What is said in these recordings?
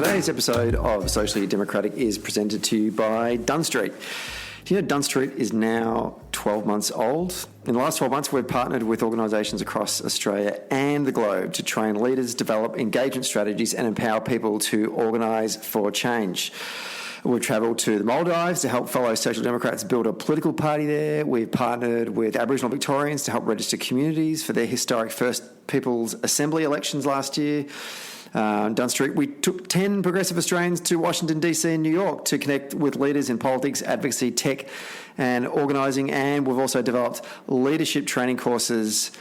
Today's episode of Socially Democratic is presented to you by Dunn Street. Do you know Dunn Street is now 12 months old? In the last 12 months, we've partnered with organisations across Australia and the globe to train leaders, develop engagement strategies and empower people to organise for change. We've travelled to the Maldives to help fellow Social Democrats build a political party there. We've partnered with Aboriginal Victorians to help register communities for their historic First Peoples Assembly elections last year. Dunn Street, we took 10 progressive Australians to Washington, D.C. and New York to connect with leaders in politics, advocacy, tech and organising. And we've also developed leadership training courses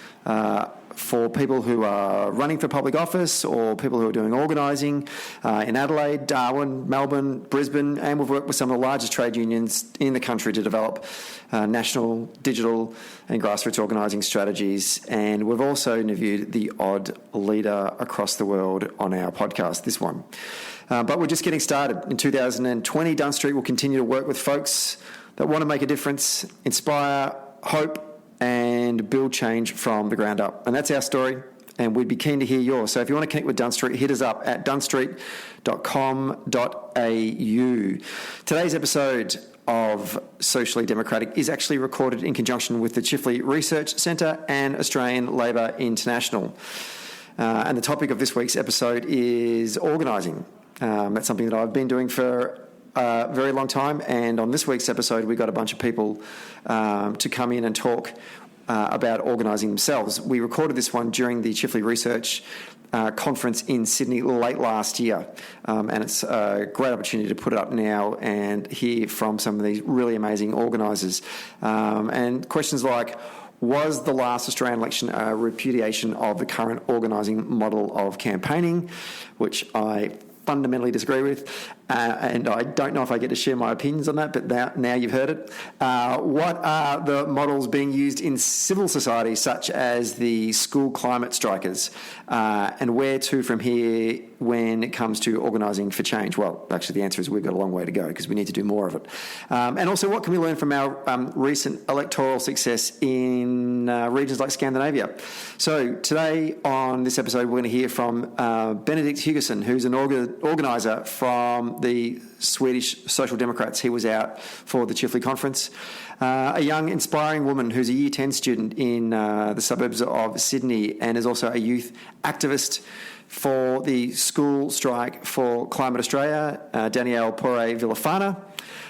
for people who are running for public office or people who are doing organising in Adelaide, Darwin, Melbourne, Brisbane, and we've worked with some of the largest trade unions in the country to develop national, digital and grassroots organising strategies. And we've also interviewed the odd leader across the world on our podcast, this one. But we're just getting started. In 2020, Dunn Street will continue to work with folks that want to make a difference, inspire, hope, and build change from the ground up. And that's our story, and we'd be keen to hear yours. So if you want to connect with Dunn Street, hit us up at dunnstreet.com.au. Today's episode of Socially Democratic is actually recorded in conjunction with the Chifley Research Centre and Australian Labour International. And the topic of this week's episode is organising. That's something that I've been doing for a very long time, and on this week's episode we got a bunch of people to come in and talk about organising themselves. We recorded this one during the Chifley Research conference in Sydney late last year, and it's a great opportunity to put it up now and hear from some of these really amazing organisers. And questions like, was the last Australian election a repudiation of the current organising model of campaigning, which I fundamentally disagree with, and I don't know if I get to share my opinions on that, but now you've heard it. What are the models being used in civil society, such as the school climate strikers, and where to from here when it comes to organising for change? Well, actually the answer is we've got a long way to go because we need to do more of it. And also, what can we learn from our recent electoral success in regions like Scandinavia? So today on this episode we're going to hear from Ben Hugosson, who's an organiser from the Swedish Social Democrats. He was out for the Chifley conference. A young, inspiring woman who's a Year 10 student in the suburbs of Sydney and is also a youth activist for the school strike for Climate Australia, Danielle Pore Villafana,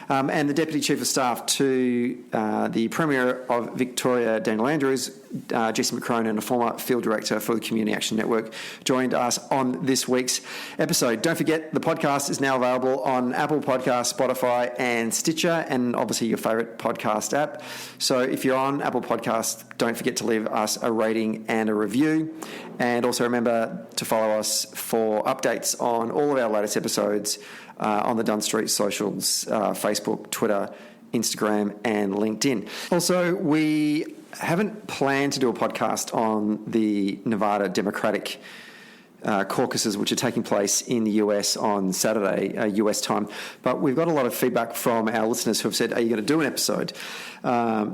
and the Deputy Chief of Staff to the Premier of Victoria, Daniel Andrews, Jessie McCrone, and a former Field Director for the Community Action Network, joined us on this week's episode. Don't forget, the podcast is now available on Apple Podcasts, Spotify and Stitcher, and obviously your favourite podcast app. So if you're on Apple Podcasts, don't forget to leave us a rating and a review. And also remember to follow us for updates on all of our latest episodes on the Dunn Street socials, Facebook, Twitter, Instagram and LinkedIn. Also, we haven't planned to do a podcast on the Nevada Democratic caucuses, which are taking place in the US on Saturday, US time. But we've got a lot of feedback from our listeners who have said, are you going to do an episode?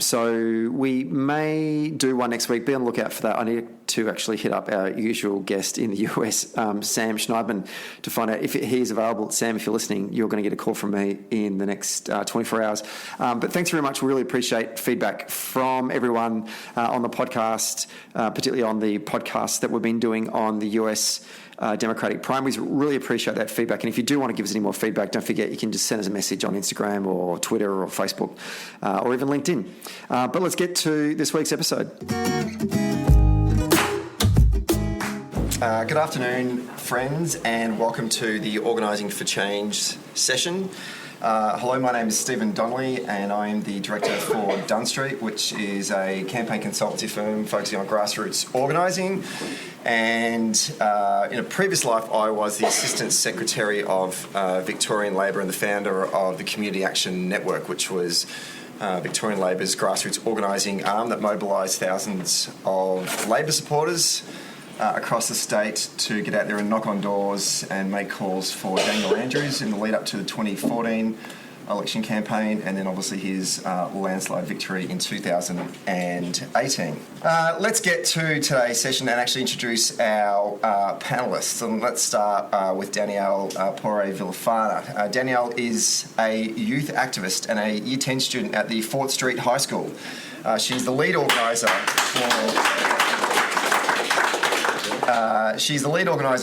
So we may do one next week. Be on the lookout for that. I need to actually hit up our usual guest in the US, Sam Schneidman, to find out if he's available. Sam, if you're listening, you're going to get a call from me in the next 24 hours. But thanks very much. We really appreciate feedback from everyone on the podcast, particularly on the podcasts that we've been doing on the US Democratic primaries. Really appreciate that feedback. And if you do want to give us any more feedback, don't forget you can just send us a message on Instagram or Twitter or Facebook or even LinkedIn. But let's get to this week's episode. Good afternoon, friends, and welcome to the Organising for Change session. Hello, my name is Stephen Donnelly, and I am the director for Dunn Street, which is a campaign consultancy firm focusing on grassroots organising. And in a previous life, I was the Assistant Secretary of Victorian Labour and the founder of the Community Action Network, which was Victorian Labour's grassroots organising arm that mobilised thousands of Labour supporters across the state to get out there and knock on doors and make calls for Daniel Andrews in the lead up to the 2014 election campaign, and then obviously his landslide victory in 2018. Let's get to today's session and actually introduce our panellists. And let's start with Danielle Pore Villafana. Danielle is a youth activist and a Year 10 student at the Fort Street High School. She's the lead organiser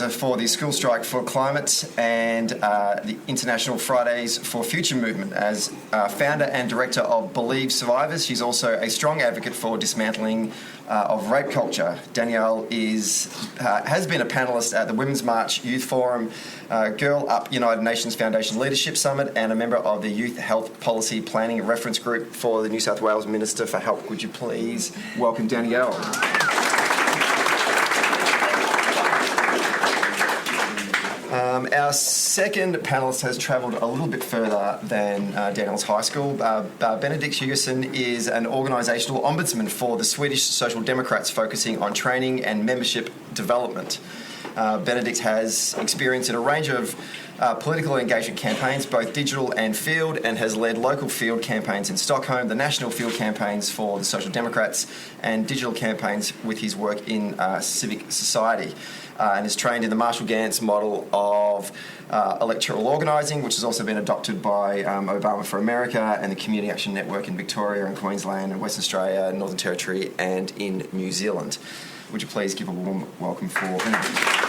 for the School Strike for Climate and the International Fridays for Future movement. As founder and director of Believe Survivors, she's also a strong advocate for dismantling of rape culture. Danielle has been a panellist at the Women's March Youth Forum, Girl Up United Nations Foundation Leadership Summit, and a member of the Youth Health Policy Planning Reference Group for the New South Wales Minister for Health. Would you please welcome Danielle? Our second panellist has travelled a little bit further than Danielle's high school. Benedict Hugosson is an organisational ombudsman for the Swedish Social Democrats, focusing on training and membership development. Benedict has experience in a range of political engagement campaigns, both digital and field, and has led local field campaigns in Stockholm, the national field campaigns for the Social Democrats, and digital campaigns with his work in civic society. And is trained in the Marshall Gantz model of electoral organising, which has also been adopted by Obama for America and the Community Action Network in Victoria and Queensland and Western Australia, Northern Territory and in New Zealand. Would you please give a warm welcome for Benedict?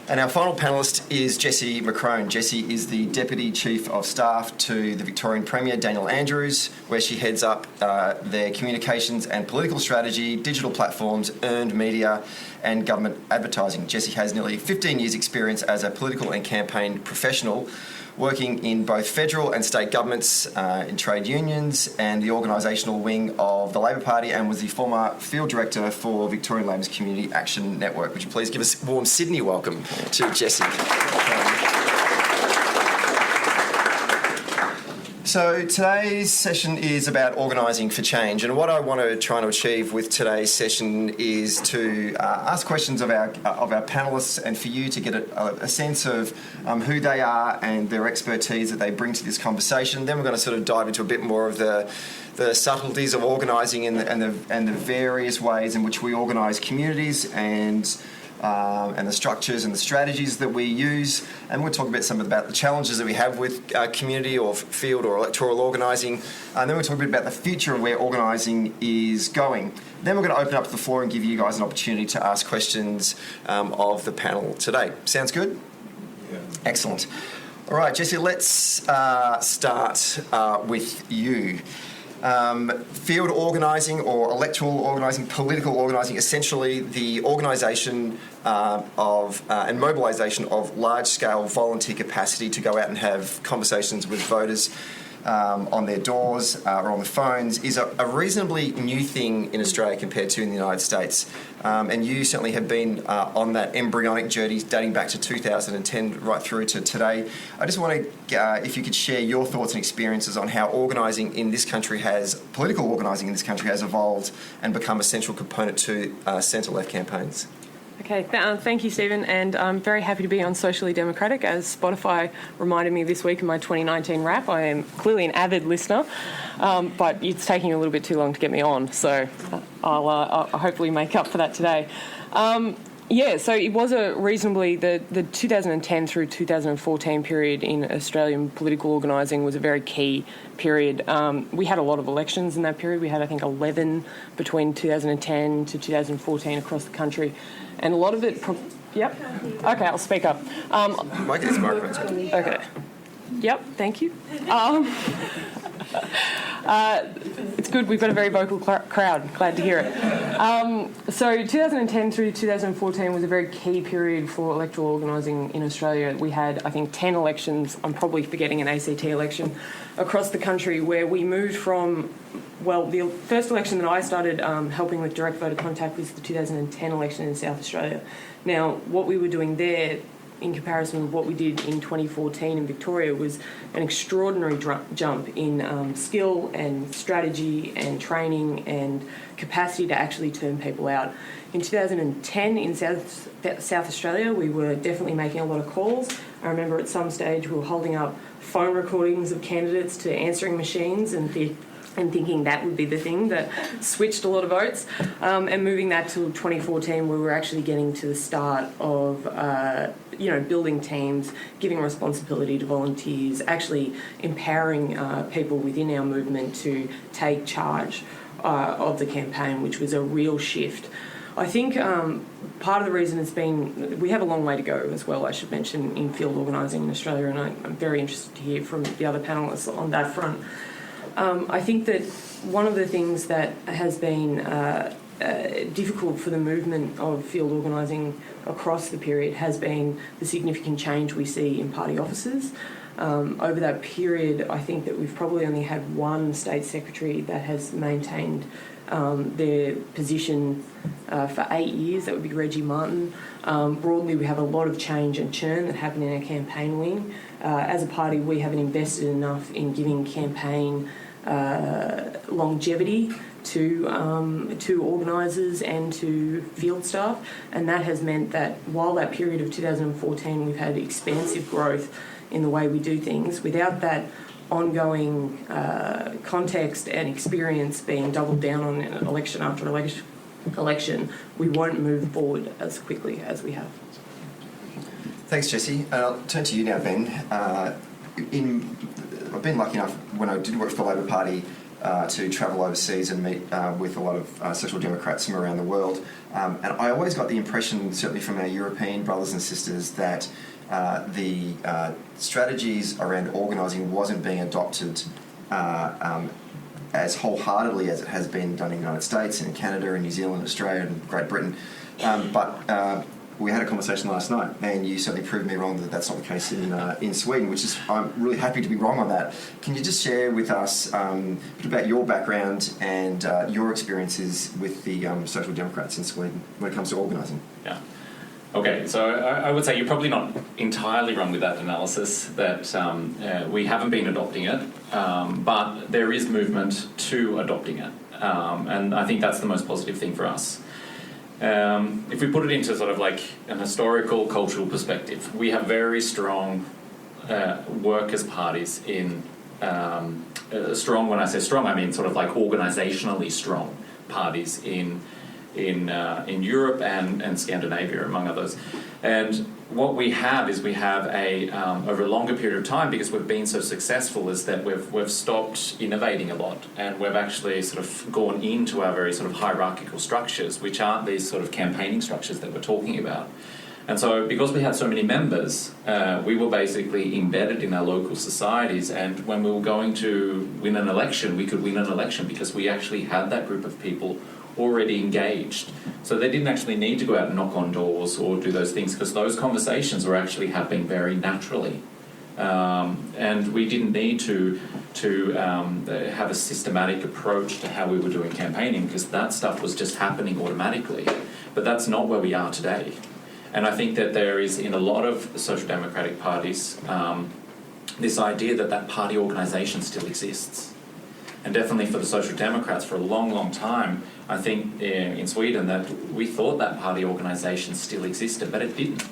And our final panellist is Jessie McCrone. Jessie is the Deputy Chief of Staff to the Victorian Premier, Daniel Andrews, where she heads up their communications and political strategy, digital platforms, earned media and government advertising. Jessie has nearly 15 years' experience as a political and campaign professional, working in both federal and state governments, in trade unions and the organisational wing of the Labor Party, and was the former field director for Victorian Labor's Community Action Network. Would you please give us a warm Sydney welcome to Jessie? So today's session is about organising for change, and what I want to try to achieve with today's session is to ask questions of our panellists, and for you to get a sense of who they are and their expertise that they bring to this conversation. Then we're going to sort of dive into a bit more of the subtleties of organising and the various ways in which we organise communities and the structures and the strategies that we use. And we'll talk about the challenges that we have with community or field or electoral organising. And then we'll talk a bit about the future of where organising is going. Then we're going to open up the floor and give you guys an opportunity to ask questions of the panel today. Sounds good? Yeah. Excellent. All right, Jessie, let's start with you. Field organising or electoral organising, political organising, essentially the organisation and mobilisation of large-scale volunteer capacity to go out and have conversations with voters on their doors or on the phones, is a reasonably new thing in Australia compared to in the United States. And you certainly have been on that embryonic journey dating back to 2010 right through to today. I just want to, if you could share your thoughts and experiences on how political organising in this country has evolved and become a central component to centre-left campaigns. Okay, thank you, Stephen, and I'm very happy to be on Socially Democratic. As Spotify reminded me this week in my 2019 wrap, I am clearly an avid listener, but it's taking a little bit too long to get me on, so I'll hopefully make up for that today. So it was a reasonably, the 2010 through 2014 period in Australian political organising was a very key period. We had a lot of elections in that period. We had, I think, 11 between 2010 to 2014 across the country. And a lot of it... Yep. Okay, I'll speak up. Might get his microphone. Okay. Yep, thank you. It's good, we've got a very vocal crowd. Glad to hear it. So 2010 through 2014 was a very key period for electoral organising in Australia. We had, I think, 10 elections, I'm probably forgetting an ACT election, across the country, where we moved from... Well, the first election that I started helping with direct voter contact was the 2010 election in South Australia. Now, what we were doing there, in comparison with what we did in 2014 in Victoria, was an extraordinary jump in skill and strategy and training and capacity to actually turn people out. In 2010 in South Australia, we were definitely making a lot of calls. I remember at some stage we were holding up phone recordings of candidates to answering machines and thinking that would be the thing that switched a lot of votes. And moving that to 2014, we were actually getting to the start of, building teams, giving responsibility to volunteers, actually empowering people within our movement to take charge of the campaign, which was a real shift. I think part of the reason it's been, we have a long way to go as well, I should mention, in field organising in Australia, and I'm very interested to hear from the other panellists on that front. I think that one of the things that has been difficult for the movement of field organising across the period has been the significant change we see in party offices. Over that period, I think that we've probably only had one state secretary that has maintained their position for 8 years. That would be Reggie Martin. Broadly, we have a lot of change and churn that happened in our campaign wing. As a party, we haven't invested enough in giving campaign longevity to organisers and to field staff, and that has meant that while that period of 2014 we've had expansive growth in the way we do things, without that ongoing context and experience being doubled down on election after election, we won't move forward as quickly as we have. Thanks, Jessie. I'll turn to you now, Ben. I've been lucky enough, when I did work for the Labor Party, to travel overseas and meet with a lot of Social Democrats from around the world. And I always got the impression, certainly from our European brothers and sisters, that the strategies around organising wasn't being adopted as wholeheartedly as it has been done in the United States and in Canada and New Zealand, Australia and Great Britain. But we had a conversation last night, and you certainly proved me wrong that that's not the case in Sweden, which is, I'm really happy to be wrong on that. Can you just share with us a bit about your background and your experiences with the Social Democrats in Sweden when it comes to organising? Yeah. Okay, so I would say you're probably not entirely wrong with that analysis, that we haven't been adopting it, but there is movement to adopting it, and I think that's the most positive thing for us. If we put it into sort of like an historical, cultural perspective, we have very strong workers' parties in strong. When I say strong, I mean sort of like organisationally strong parties in Europe and Scandinavia, among others. And what we have is over a longer period of time, because we've been so successful, is that we've stopped innovating a lot, and we've actually sort of gone into our very sort of hierarchical structures, which aren't these sort of campaigning structures that we're talking about. And so because we had so many members, we were basically embedded in our local societies, and when we were going to win an election, we could win an election because we actually had that group of people already engaged. So they didn't actually need to go out and knock on doors or do those things, because those conversations were actually happening very naturally. And we didn't need to have a systematic approach to how we were doing campaigning, because that stuff was just happening automatically. But that's not where we are today. And I think that there is, in a lot of social democratic parties, this idea that party organisation still exists. And definitely for the Social Democrats, for a long, long time, I think in Sweden, that we thought that party organisation still existed, but it didn't.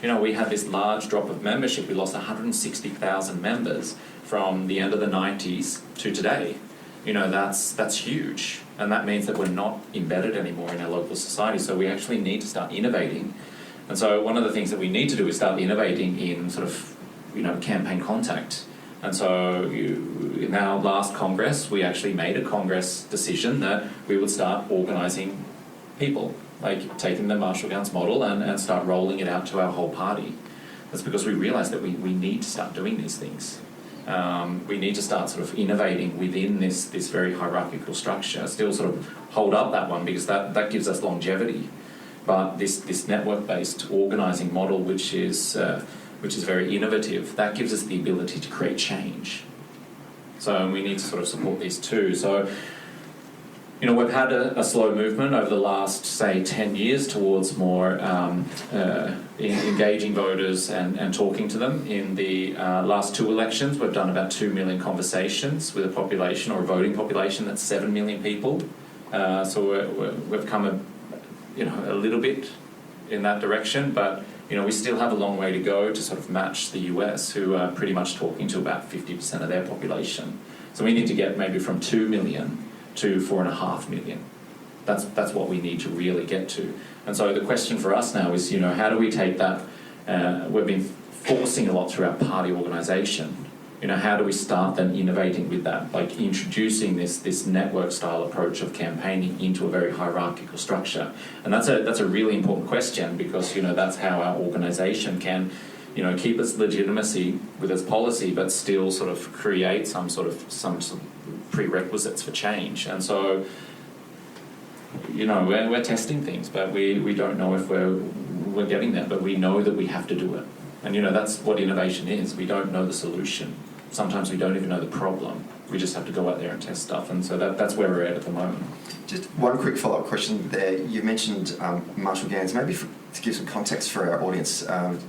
You know, we had this large drop of membership. We lost 160,000 members from the end of the 90s to today. You know, that's huge. And that means that we're not embedded anymore in our local society. So we actually need to start innovating. And so one of the things that we need to do is start innovating in sort of, campaign contact. And so in our last Congress, we actually made a Congress decision that we would start organising people, like taking the Marshall Gowns model and start rolling it out to our whole party. That's because we realised that we need to start doing these things. We need to start sort of innovating within this very hierarchical structure, still sort of hold up that one, because that gives us longevity. But this network-based organising model, which is very innovative, that gives us the ability to create change. So we need to sort of support these two. So, we've had a slow movement over the last, say, 10 years towards more engaging voters and talking to them. In the last two elections, we've done about 2 million conversations with a population, or a voting population, that's 7 million people. So we've come a little bit in that direction, but we still have a long way to go to sort of match the US, who are pretty much talking to about 50% of their population. So we need to get maybe from 2 million to 4.5 million. That's what we need to really get to. And so the question for us now is, how do we take that? We've been forcing a lot through our party organisation. How do we start then innovating with that, like introducing this network-style approach of campaigning into a very hierarchical structure? And that's a really important question, because that's how our organisation can, keep its legitimacy with its policy, but still sort of create some sort of prerequisites for change. And so, we're testing things, but we don't know if we're getting there, but we know that we have to do it. And that's what innovation is. We don't know the solution. Sometimes we don't even know the problem. We just have to go out there and test stuff. And so that's where we're at the moment. Just one quick follow-up question there. You mentioned Marshall Gans. Maybe to give some context for our audience,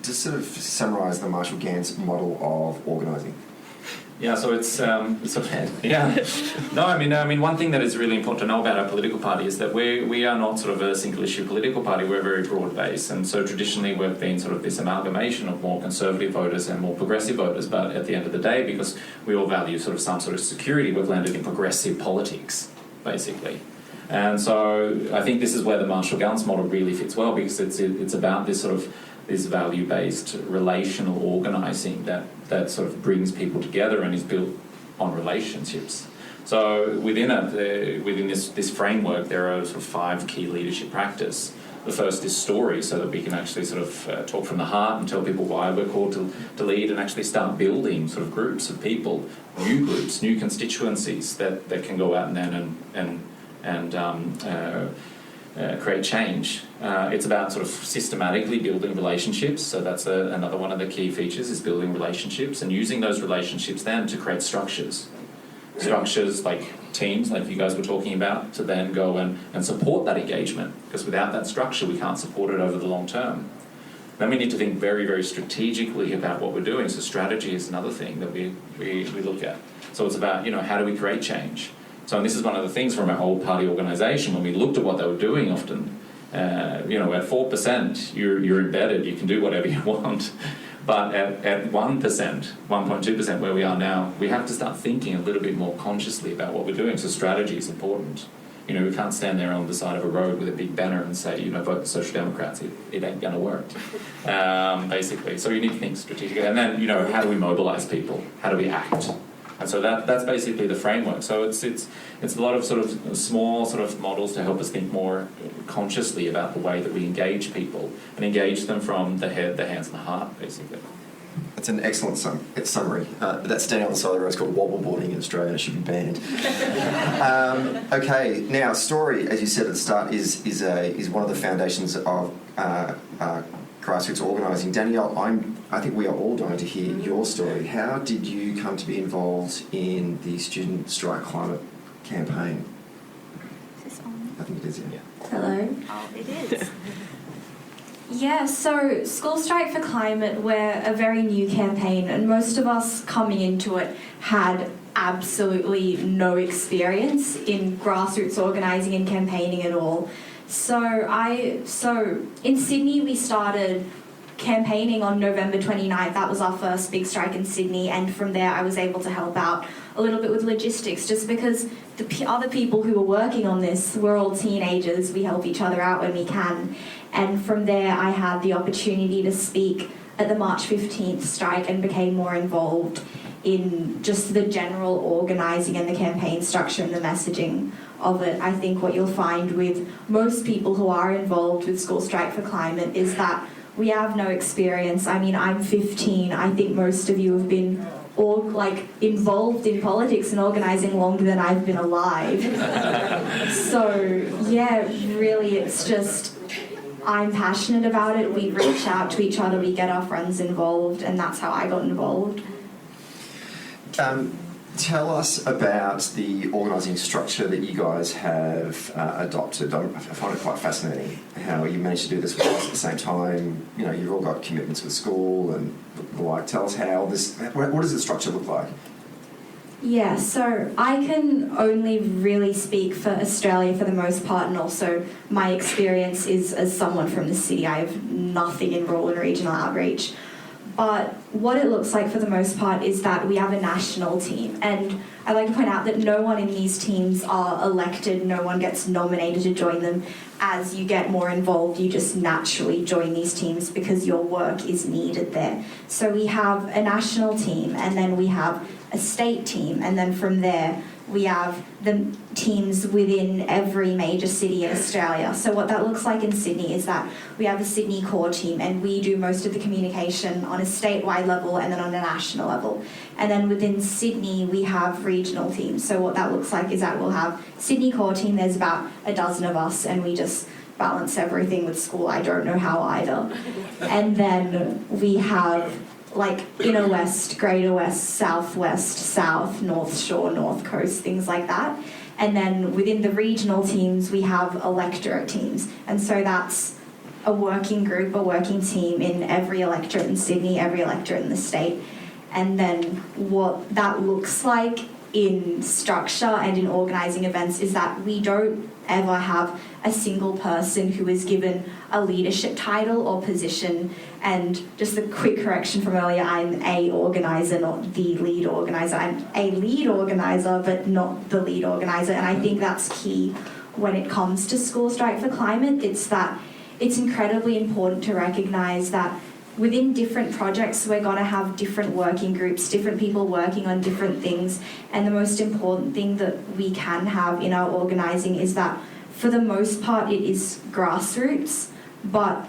just sort of summarise the Marshall Gans model of organising. Yeah, so it's yeah. No, I mean, one thing that is really important to know about our political party is that we are not sort of a single issue political party. We're very broad based, and so traditionally we've been sort of this amalgamation of more conservative voters and more progressive voters. But at the end of the day, because we all value sort of some sort of security, we've landed in progressive politics, basically. And so I think this is where the Marshall Gans model really fits well, because it's about this sort of this value-based relational organising that sort of brings people together and is built on relationships. So within this framework, there are sort of 5 key leadership practices. The first is story, so that we can actually sort of talk from the heart and tell people why we're called to lead, and actually start building sort of groups of people, new groups, new constituencies that can go out and create change. It's about sort of systematically building relationships, so that's another one of the key features, is building relationships and using those relationships then to create structures like teams, like you guys were talking about, to then go and support that engagement, because without that structure we can't support it over the long term. Then we need to think very, very strategically about what we're doing, so strategy is another thing that we look at. So it's about, how do we create change? So, and this is one of the things from our old party organisation, when we looked at what they were doing often, at 4%, you're embedded, you can do whatever you want. But at 1%, 1.2%, where we are now, we have to start thinking a little bit more consciously about what we're doing. So strategy is important. We can't stand there on the side of a road with a big banner and say, vote the Social Democrats. It ain't going to work, basically. So you need to think strategically. And then, how do we mobilise people? How do we act? And so that's basically the framework. So it's a lot of sort of small sort of models to help us think more consciously about the way that we engage people and engage them from the head, the hands, and the heart, basically. That's an excellent summary. That's standing on the side of the road. It's called wobbleboarding in Australia, and it should be banned. Okay, now story, as you said at the start, is one of the foundations of grassroots organising. Danielle, I think we are all going to hear your story. How did you come to be involved in the Student Strike Climate campaign? Is this on? I think it is, yeah. Hello. Oh, it is. Yeah, so School Strike for Climate, we're a very new campaign, and most of us coming into it had absolutely no experience in grassroots organising and campaigning at all. So in Sydney we started campaigning on November 29th. That was our first big strike in Sydney, and from there I was able to help out a little bit with logistics, just because the other people who were working on this were all teenagers. We help each other out when we can. And from there I had the opportunity to speak at the March 15th strike and became more involved in just the general organising and the campaign structure and the messaging of it. I think what you'll find with most people who are involved with School Strike for Climate is that we have no experience. I mean, I'm 15. I think most of you have been all involved in politics and organising longer than I've been alive. So yeah, really it's just, I'm passionate about it. We reach out to each other, we get our friends involved, and that's how I got involved. Tell us about the organising structure that you guys have adopted. I find it quite fascinating how you managed to do this with us at the same time. You've all got commitments with school and the like. Tell us how what does the structure look like? Yeah, so I can only really speak for Australia for the most part, and also my experience is as someone from the city. I have nothing in rural and regional outreach. But what it looks like for the most part is that we have a national team, and I'd like to point out that no one in these teams are elected, no one gets nominated to join them. As you get more involved, you just naturally join these teams because your work is needed there. So we have a national team, and then we have a state team, and then from there we have the teams within every major city in Australia. So what that looks like in Sydney is that we have a Sydney core team, and we do most of the communication on a statewide level and then on a national level. And then within Sydney we have regional teams. So what that looks like is that we'll have Sydney core team, there's about a dozen of us, and we just balance everything with school. I don't know how either. And then we have like Inner West, Greater West, Southwest, South, North Shore, North Coast, things like that. And then within the regional teams, we have electorate teams. And so that's a working group, a working team in every electorate in Sydney, every electorate in the state. And then what that looks like in structure and in organising events is that we don't ever have a single person who is given a leadership title or position. And just a quick correction from earlier, I'm a organiser, not the lead organiser. I'm a lead organiser, but not the lead organiser. And I think that's key when it comes to School Strike for Climate. It's that it's incredibly important to recognise that within different projects, we're going to have different working groups, different people working on different things. And the most important thing that we can have in our organising is that, for the most part, it is grassroots, but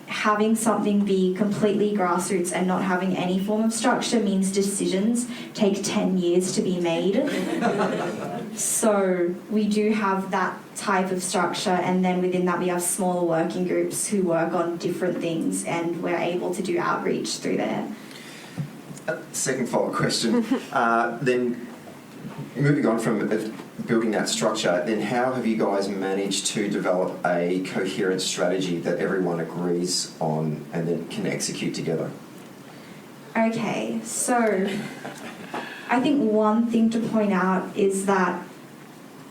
having something be completely grassroots and not having any form of structure means decisions take 10 years to be made. So we do have that type of structure, and then within that we have smaller working groups who work on different things, and we're able to do outreach through there. Second follow-up question. Then moving on from building that structure, then how have you guys managed to develop a coherent strategy that everyone agrees on and then can execute together? Okay, so I think one thing to point out is that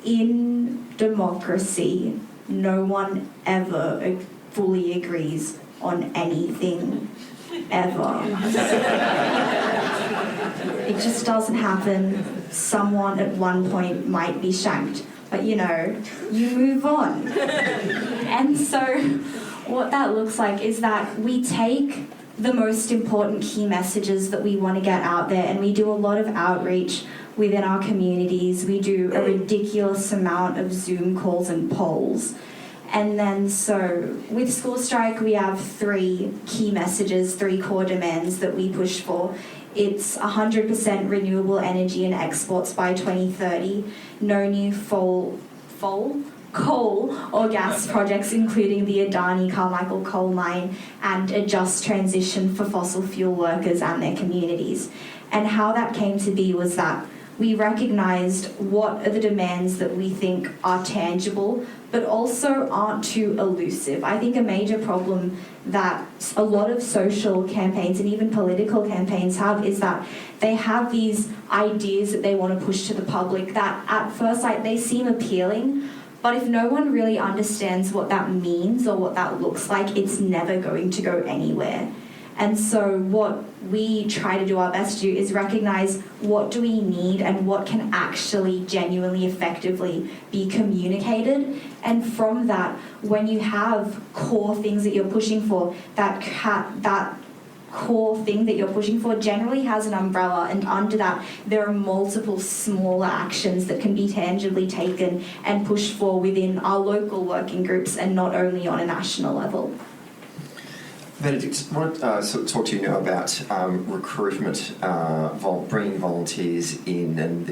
in democracy, no one ever fully agrees on anything, ever. It just doesn't happen. Someone at one point might be shanked, but you move on. And so what that looks like is that we take the most important key messages that we want to get out there, and we do a lot of outreach within our communities. We do a ridiculous amount of Zoom calls and polls. And then so with School Strike, we have 3 key messages, 3 core demands that we push for. It's 100% renewable energy and exports by 2030, no new coal or gas projects, including the Adani Carmichael coal mine, and a just transition for fossil fuel workers and their communities. And how that came to be was that we recognised what are the demands that we think are tangible but also aren't too elusive. I think a major problem that a lot of social campaigns and even political campaigns have is that they have these ideas that they want to push to the public that at first sight they seem appealing, but if no one really understands what that means or what that looks like, it's never going to go anywhere. And so what we try to do our best to do is recognise what do we need and what can actually genuinely effectively be communicated. And from that, when you have core things that you're pushing for, that core thing that you're pushing for generally has an umbrella, and under that there are multiple smaller actions that can be tangibly taken and pushed for within our local working groups and not only on a national level. Benedict, I want to sort of talk to you now about recruitment, bringing volunteers in, and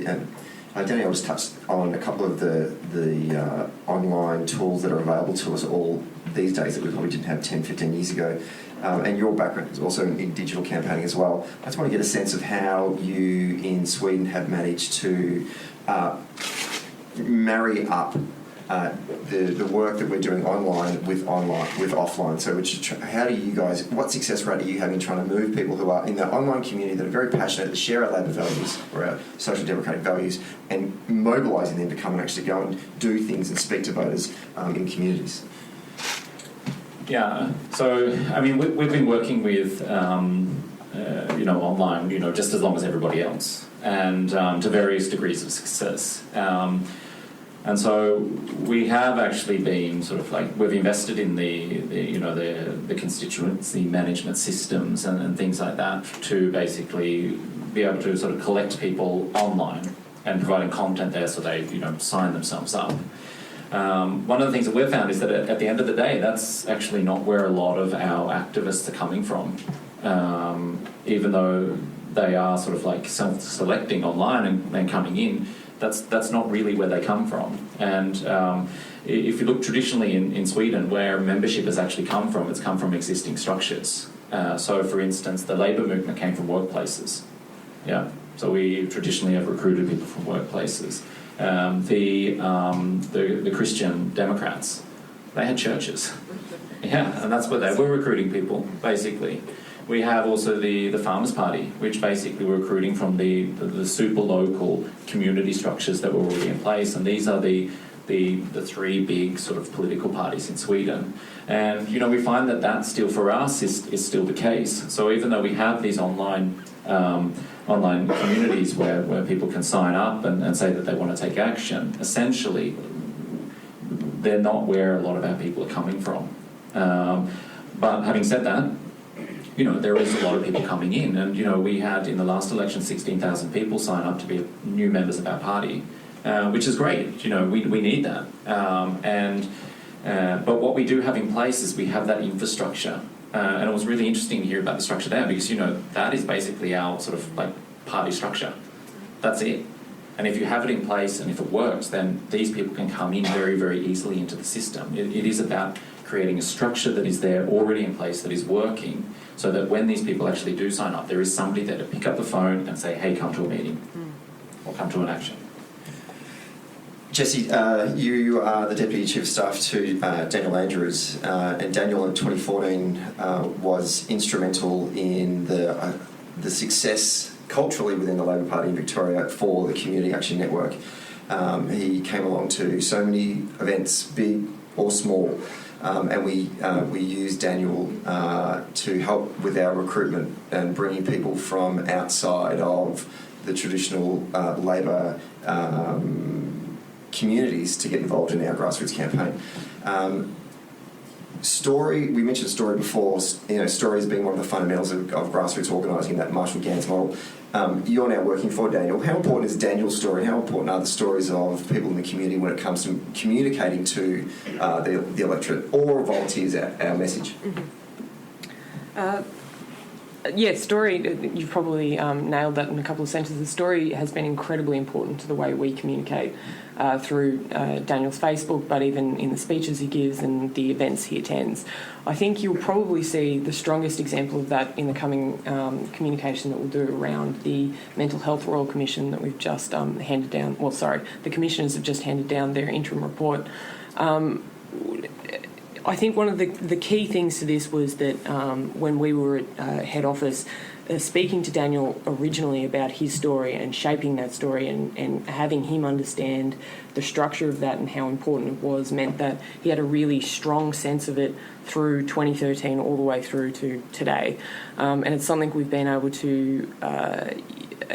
Danielle just touched on a couple of the online tools that are available to us all these days that we probably didn't have 10, 15 years ago. And your background is also in digital campaigning as well. I just want to get a sense of how you in Sweden have managed to marry up the work that we're doing online with offline. So how do you guys, what success rate are you having trying to move people who are in the online community that are very passionate, that share our Labor values or our social democratic values, and mobilising them to come and actually go and do things and speak to voters in communities? Yeah, so I mean, we've been working with online, just as long as everybody else, and to various degrees of success. And so we have actually been sort of like, we've invested in the constituency management systems and things like that to basically be able to sort of collect people online and providing content there so they sign themselves up. One of the things that we've found is that at the end of the day, that's actually not where a lot of our activists are coming from, even though they are sort of like self-selecting online and coming in. That's not really where they come from. And if you look traditionally in Sweden, where membership has actually come from, it's come from existing structures. So, for instance, the Labour movement came from workplaces. Yeah. So we traditionally have recruited people from workplaces. The Christian Democrats, they had churches. Yeah, and that's where they were recruiting people, basically. We have also the Farmers' Party, which basically we're recruiting from the super local community structures that were already in place, and these are the three big sort of political parties in Sweden. And we find that still for us is still the case. So even though we have these online communities where people can sign up and say that they want to take action, essentially they're not where a lot of our people are coming from. But having said that, there is a lot of people coming in, and we had in the last election 16,000 people sign up to be new members of our party, which is great. We need that, but what we do have in place is we have that infrastructure, and it was really interesting to hear about the structure there, because that is basically our sort of like party structure. That's it. And if you have it in place and if it works, then these people can come in very, very easily into the system. It is about creating a structure that is there already in place, that is working, so that when these people actually do sign up, there is somebody there to pick up the phone and say, hey, come to a meeting or come to an action. Jessie, you are the Deputy Chief of Staff to Daniel Andrews, and Daniel in 2014 was instrumental in the success culturally within the Labor Party in Victoria for the Community Action Network. He came along to so many events, big or small, and we used Daniel to help with our recruitment and bringing people from outside of the traditional Labor communities to get involved in our grassroots campaign. We mentioned Story before. Story has been one of the fundamentals of grassroots organising, that Marshall-Gans model. You're now working for Daniel. How important is Daniel's story? How important are the stories of people in the community when it comes to communicating to the electorate or volunteers our message? Story, you've probably nailed that in a couple of sentences. Story has been incredibly important to the way we communicate through Daniel's Facebook, but even in the speeches he gives and the events he attends. I think you'll probably see the strongest example of that in the coming communication that we'll do around the Mental Health Royal Commission that we've just handed down. Well, sorry, the commissioners have just handed down their interim report. I think one of the key things to this was that when we were at head office, speaking to Daniel originally about his story and shaping that story and having him understand the structure of that and how important it was meant that he had a really strong sense of it through 2013 all the way through to today. And it's something we've been able to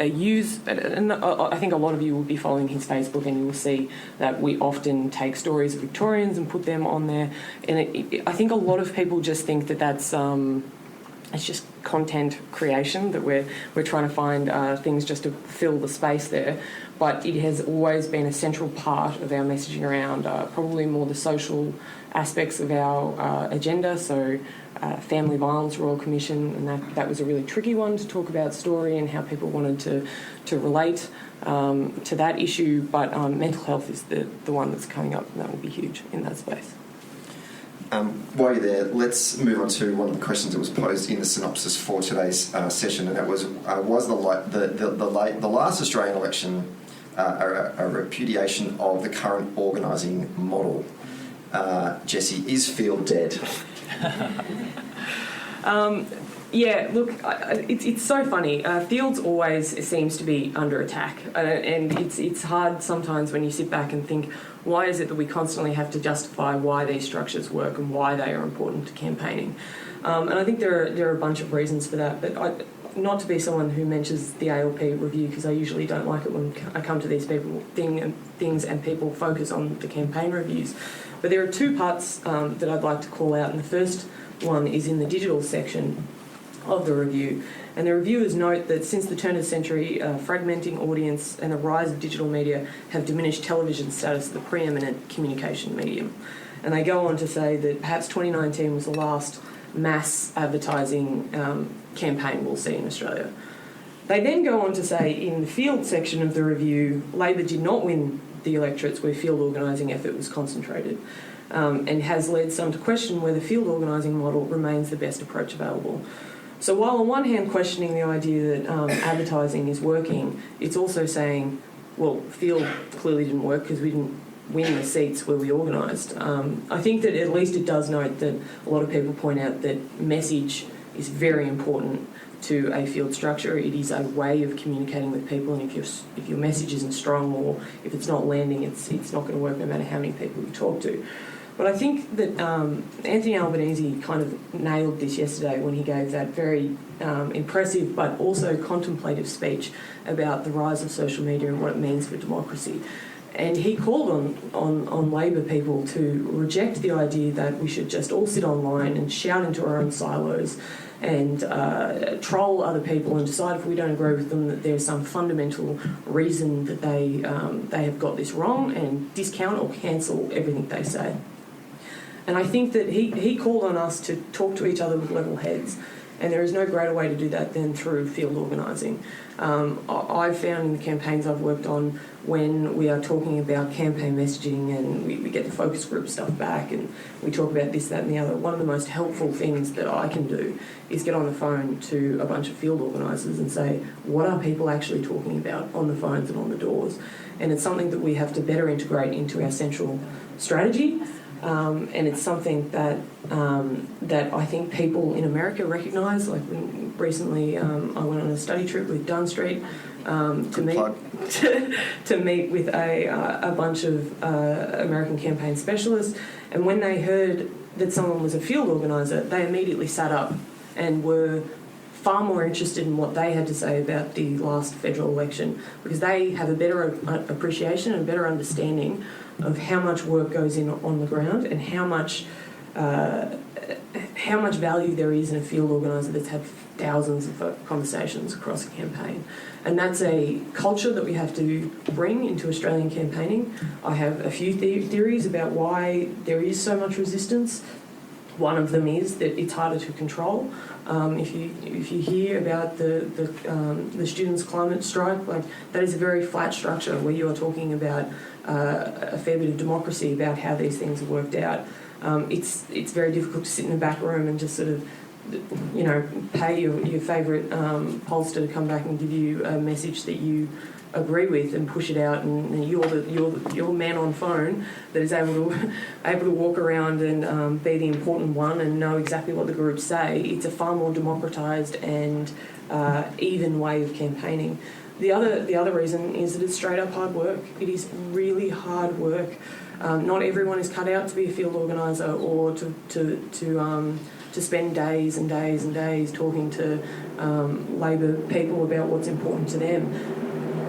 use, and I think a lot of you will be following his Facebook and you will see that we often take stories of Victorians and put them on there, and I think a lot of people just think that that's it's just content creation, that we're trying to find things just to fill the space there, but it has always been a central part of our messaging around probably more the social aspects of our agenda. So Family Violence Royal Commission, and that was a really tricky one to talk about story and how people wanted to relate to that issue, but mental health is the one that's coming up, and that will be huge in that space. While you're there, let's move on to one of the questions that was posed in the synopsis for today's session, and that was the last Australian election a repudiation of the current organising model. Jessie, is field dead? Yeah, look, it's so funny. Fields always seems to be under attack, and it's hard sometimes when you sit back and think, why is it that we constantly have to justify why these structures work and why they are important to campaigning? And I think there are a bunch of reasons for that, but not to be someone who mentions the ALP review, because I usually don't like it when I come to these things and people focus on the campaign reviews. But there are two parts that I'd like to call out, and the first one is in the digital section of the review. And the reviewers note that since the turn of the century, fragmenting audience and the rise of digital media have diminished television's status as the preeminent communication medium. And they go on to say that perhaps 2019 was the last mass advertising campaign we'll see in Australia. They then go on to say in the field section of the review, Labor did not win the electorates where field organising effort was concentrated, and has led some to question whether field organising model remains the best approach available. So while on one hand questioning the idea that advertising is working, it's also saying, well, field clearly didn't work because we didn't win the seats where we organised. I think that at least it does note that a lot of people point out that message is very important to a field structure. It is a way of communicating with people, and if your message isn't strong or if it's not landing, it's not going to work no matter how many people you talk to. But I think that Anthony Albanese kind of nailed this yesterday when he gave that very impressive but also contemplative speech about the rise of social media and what it means for democracy. And he called on Labor people to reject the idea that we should just all sit online and shout into our own silos and troll other people and decide if we don't agree with them that there's some fundamental reason that they have got this wrong, and discount or cancel everything they say. And I think that he called on us to talk to each other with level heads, and there is no greater way to do that than through field organising. I've found in the campaigns I've worked on, when we are talking about campaign messaging and we get the focus group stuff back and we talk about this, that and the other, one of the most helpful things that I can do is get on the phone to a bunch of field organisers and say, what are people actually talking about on the phones and on the doors? And it's something that we have to better integrate into our central strategy. And it's something that I think people in America recognise. Like recently, I went on a study trip with Dunn Street to meet with a bunch of American campaign specialists. And when they heard that someone was a field organiser, they immediately sat up and were far more interested in what they had to say about the last federal election, because they have a better appreciation and a better understanding of how much work goes in on the ground and how much value there is in a field organiser that's had thousands of conversations across a campaign. And that's a culture that we have to bring into Australian campaigning. I have a few theories about why there is so much resistance. One of them is that it's harder to control. If you hear about the students' climate strike, like that is a very flat structure where you are talking about a fair bit of democracy about how these things are worked out. It's very difficult to sit in a back room and just sort of, pay your favourite pollster to come back and give you a message that you agree with and push it out, and you're the man on phone that is able to walk around and be the important one and know exactly what the groups say. It's a far more democratised and even way of campaigning. The other reason is that it's straight up hard work. It is really hard work. Not everyone is cut out to be a field organiser or to spend days and days and days talking to Labor people about what's important to them.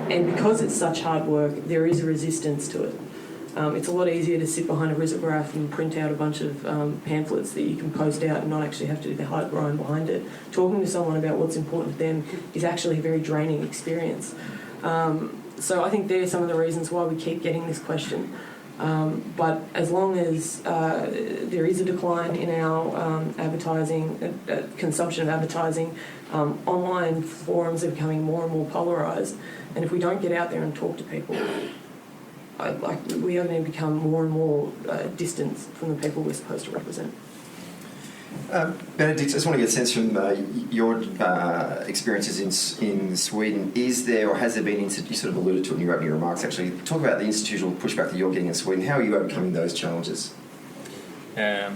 And because it's such hard work, there is a resistance to it. It's a lot easier to sit behind a risograph and print out a bunch of pamphlets that you can post out and not actually have to do the hard grind behind it. Talking to someone about what's important to them is actually a very draining experience. So I think they're some of the reasons why we keep getting this question. But as long as there is a decline in our advertising, consumption of advertising, online forums are becoming more and more polarised. And if we don't get out there and talk to people, we are going to become more and more distant from the people we're supposed to represent. Benedict, I just want to get a sense from your experiences in Sweden. Is there, or has there been, you sort of alluded to it in your opening remarks actually, talk about the institutional pushback that you're getting in Sweden. How are you overcoming those challenges? Yeah,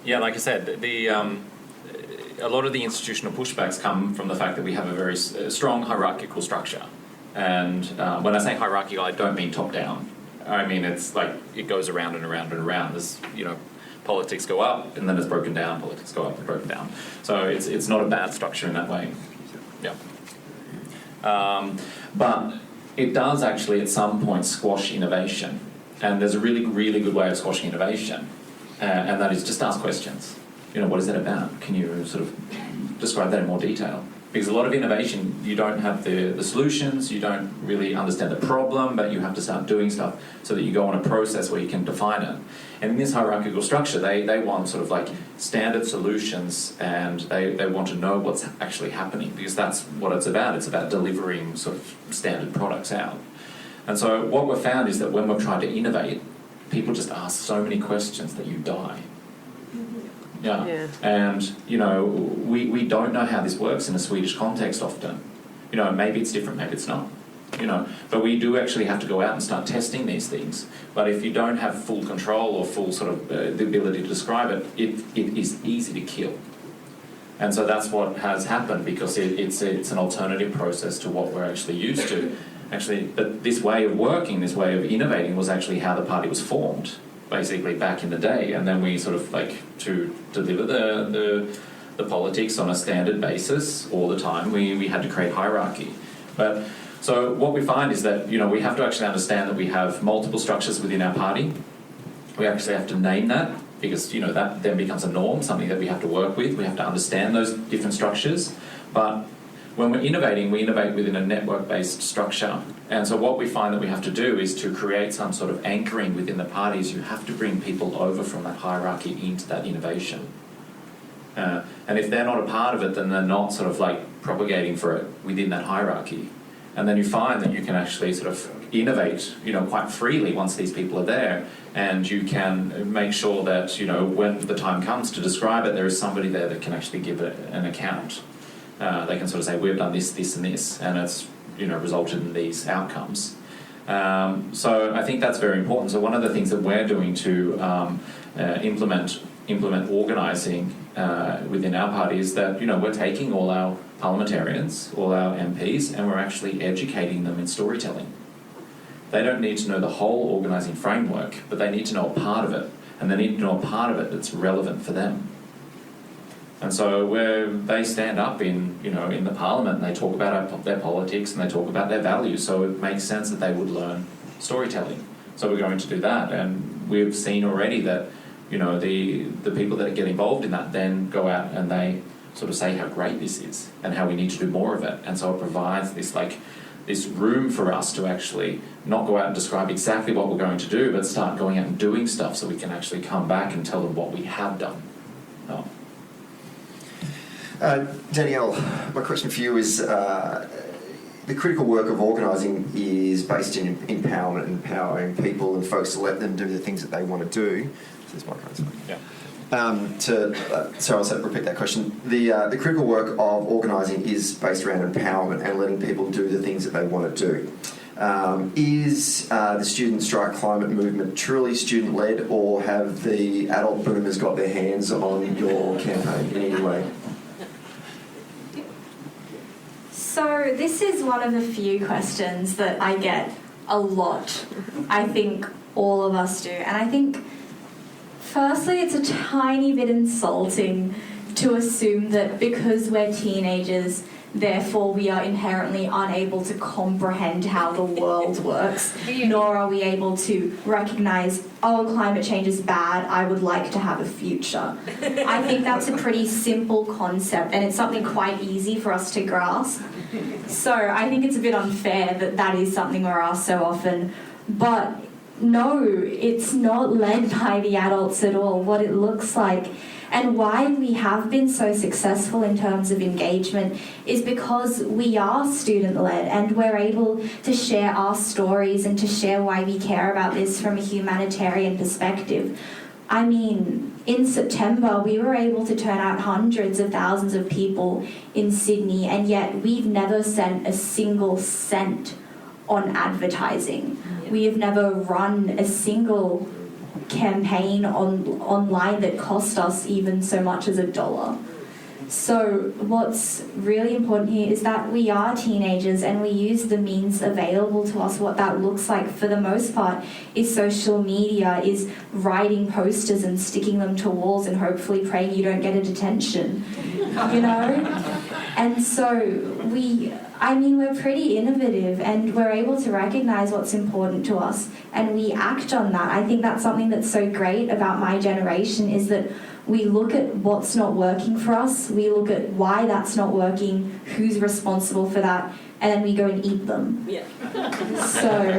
like I said, a lot of the institutional pushbacks come from the fact that we have a very strong hierarchical structure. And when I say hierarchical, I don't mean top-down. I mean, it's like it goes around and around and around. There's, politics go up and then it's broken down, politics go up and broken down. So it's not a bad structure in that way. Yeah. But it does actually at some point squash innovation. And there's a really, really good way of squashing innovation. And that is just ask questions. What is that about? Can you sort of describe that in more detail? Because a lot of innovation, you don't have the solutions, you don't really understand the problem, but you have to start doing stuff so that you go on a process where you can define it. And in this hierarchical structure, they want sort of like standard solutions, and they want to know what's actually happening, because that's what it's about. It's about delivering sort of standard products out. And so what we've found is that when we've tried to innovate, people just ask so many questions that you die. Yeah. And, we don't know how this works in a Swedish context often. Maybe it's different, maybe it's not. But we do actually have to go out and start testing these things. But if you don't have full control or full sort of the ability to describe it, it is easy to kill. And so that's what has happened, because it's an alternative process to what we're actually used to. But this way of working, this way of innovating was actually how the party was formed, basically back in the day. And then we sort of to deliver the politics on a standard basis all the time, we had to create hierarchy. But so what we find is that, we have to actually understand that we have multiple structures within our party. We actually have to name that, because, that then becomes a norm, something that we have to work with. We have to understand those different structures. But when we're innovating, we innovate within a network-based structure. And so what we find that we have to do is to create some sort of anchoring within the parties. You have to bring people over from that hierarchy into that innovation. And if they're not a part of it, then they're not sort of propagating for it within that hierarchy. And then you find that you can actually sort of innovate, quite freely once these people are there. And you can make sure that, when the time comes to describe it, there is somebody there that can actually give it an account. They can sort of say, we've done this, this and this, and it's resulted in these outcomes. So I think that's very important. So one of the things that we're doing to implement organising within our party is that we're taking all our parliamentarians, all our MPs, and we're actually educating them in storytelling. They don't need to know the whole organising framework, but they need to know a part of it, and they need to know a part of it that's relevant for them. And so where they stand up in the parliament, and they talk about their politics and they talk about their values, so it makes sense that they would learn storytelling. So we're going to do that, and we've seen already that the people that get involved in that then go out and they sort of say how great this is and how we need to do more of it. And so it provides this room for us to actually not go out and describe exactly what we're going to do, but start going out and doing stuff so we can actually come back and tell them what we have done. Oh. Danielle, my question for you is, the critical work of organising is based in empowerment and empowering people and folks to let them do the things that they want to do. This microphone, yeah. So I'll repeat that question. The critical work of organising is based around empowerment and letting people do the things that they want to do. Is the student strike climate movement truly student-led, or have the adult boomers got their hands on your campaign in any way? So this is one of the few questions that I get a lot. I think all of us do. And I think, firstly, it's a tiny bit insulting to assume that because we're teenagers, therefore we are inherently unable to comprehend how the world works, nor are we able to recognise, oh, climate change is bad, I would like to have a future. I think that's a pretty simple concept, and it's something quite easy for us to grasp. So I think it's a bit unfair that that is something we're asked so often. But no, it's not led by the adults at all. What it looks like and why we have been so successful in terms of engagement is because we are student-led and we're able to share our stories and to share why we care about this from a humanitarian perspective. I mean, in September, we were able to turn out hundreds of thousands of people in Sydney, and yet we've never sent a single cent on advertising. We have never run a single campaign online that cost us even so much as $1. So what's really important here is that we are teenagers and we use the means available to us. What that looks like for the most part is social media, is writing posters and sticking them to walls and hopefully praying you don't get a detention, you know? And so we're pretty innovative and we're able to recognise what's important to us and we act on that. I think that's something that's so great about my generation, is that we look at what's not working for us, we look at why that's not working, who's responsible for that, and then we go and eat them. Yeah. So,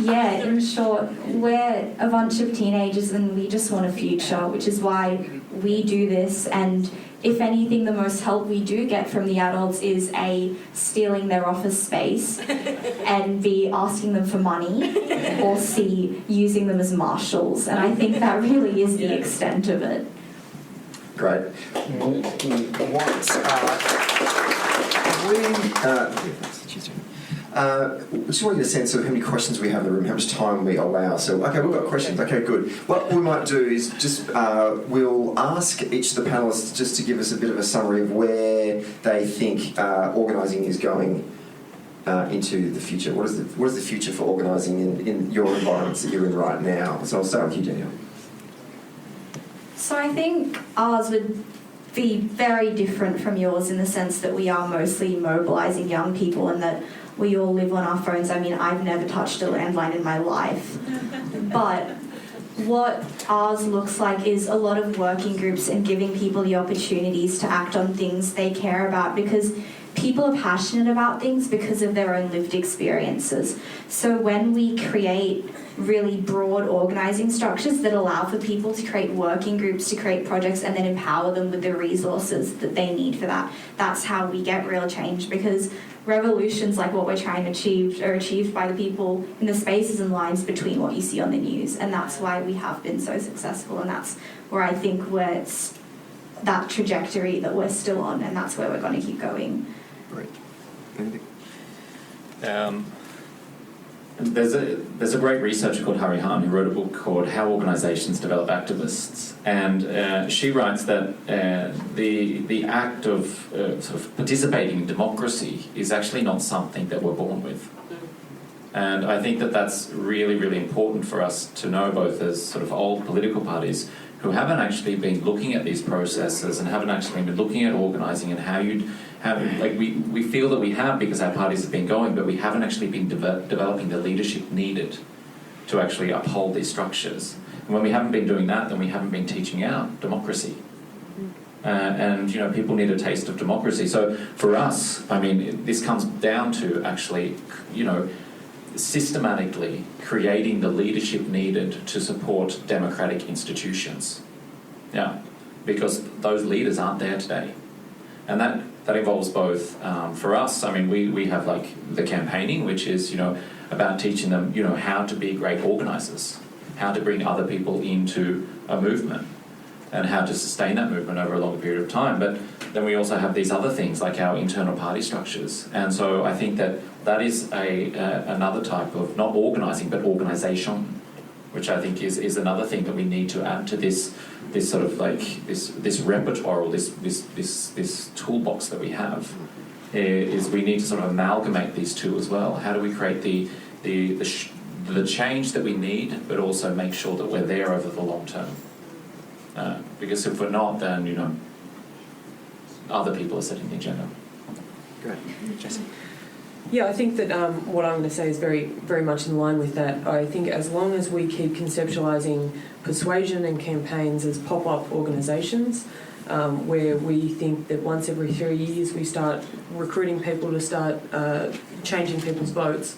yeah, in short, we're a bunch of teenagers and we just want a future, which is why we do this. And if anything, the most help we do get from the adults is A, stealing their office space, and B, asking them for money, or C, using them as marshals. And I think that really is the extent of it. Great. Just want to get a sense of how many questions we have in the room, how much time we allow. So, okay, we've got questions. Okay, good. What we might do is just we'll ask each of the panellists just to give us a bit of a summary of where they think organising is going into the future. What is the future for organising in your environments that you're in right now? So I'll start with you, Danielle. So I think ours would be very different from yours in the sense that we are mostly mobilising young people and that we all live on our phones. I mean, I've never touched a landline in my life. But what ours looks like is a lot of working groups and giving people the opportunities to act on things they care about, because people are passionate about things because of their own lived experiences. So when we create really broad organising structures that allow for people to create working groups, to create projects, and then empower them with the resources that they need for that, that's how we get real change. Because revolutions like what we're trying to achieve are achieved by the people in the spaces and lines between what you see on the news, and that's why we have been so successful, and that's where I think we're that trajectory that we're still on, and that's where we're going to keep going. Great. There's a great researcher called Hari Hahn who wrote a book called How Organisations Develop Activists, and she writes that the act of sort of participating in democracy is actually not something that we're born with. And I think that that's really, really important for us to know, both as sort of old political parties who haven't actually been looking at these processes and haven't actually been looking at organising and how you'd have, like we feel that we have because our parties have been going, but we haven't actually been developing the leadership needed to actually uphold these structures. And when we haven't been doing that, then we haven't been teaching out democracy. And, you know, people need a taste of democracy. So for us, I mean, this comes down to actually, you know, systematically creating the leadership needed to support democratic institutions. Yeah, because those leaders aren't there today. And that involves both, for us, I mean, we have like the campaigning, which is, you know, about teaching them, you know, how to be great organisers, how to bring other people into a movement, and how to sustain that movement over a long period of time. But then we also have these other things like our internal party structures. And so I think that is another type of, not organising, but organisation, which I think is another thing that we need to add to this sort of like this repertoire, or this toolbox that we have, is we need to sort of amalgamate these two as well. How do we create the change that we need, but also make sure that we're there over the long term? Because if we're not, then, you know, other people are setting the agenda. Great. Jessie? Yeah, I think that what I'm going to say is very, very much in line with that. I think as long as we keep conceptualising persuasion and campaigns as pop-up organisations, where we think that once every 3 years we start recruiting people to start changing people's votes,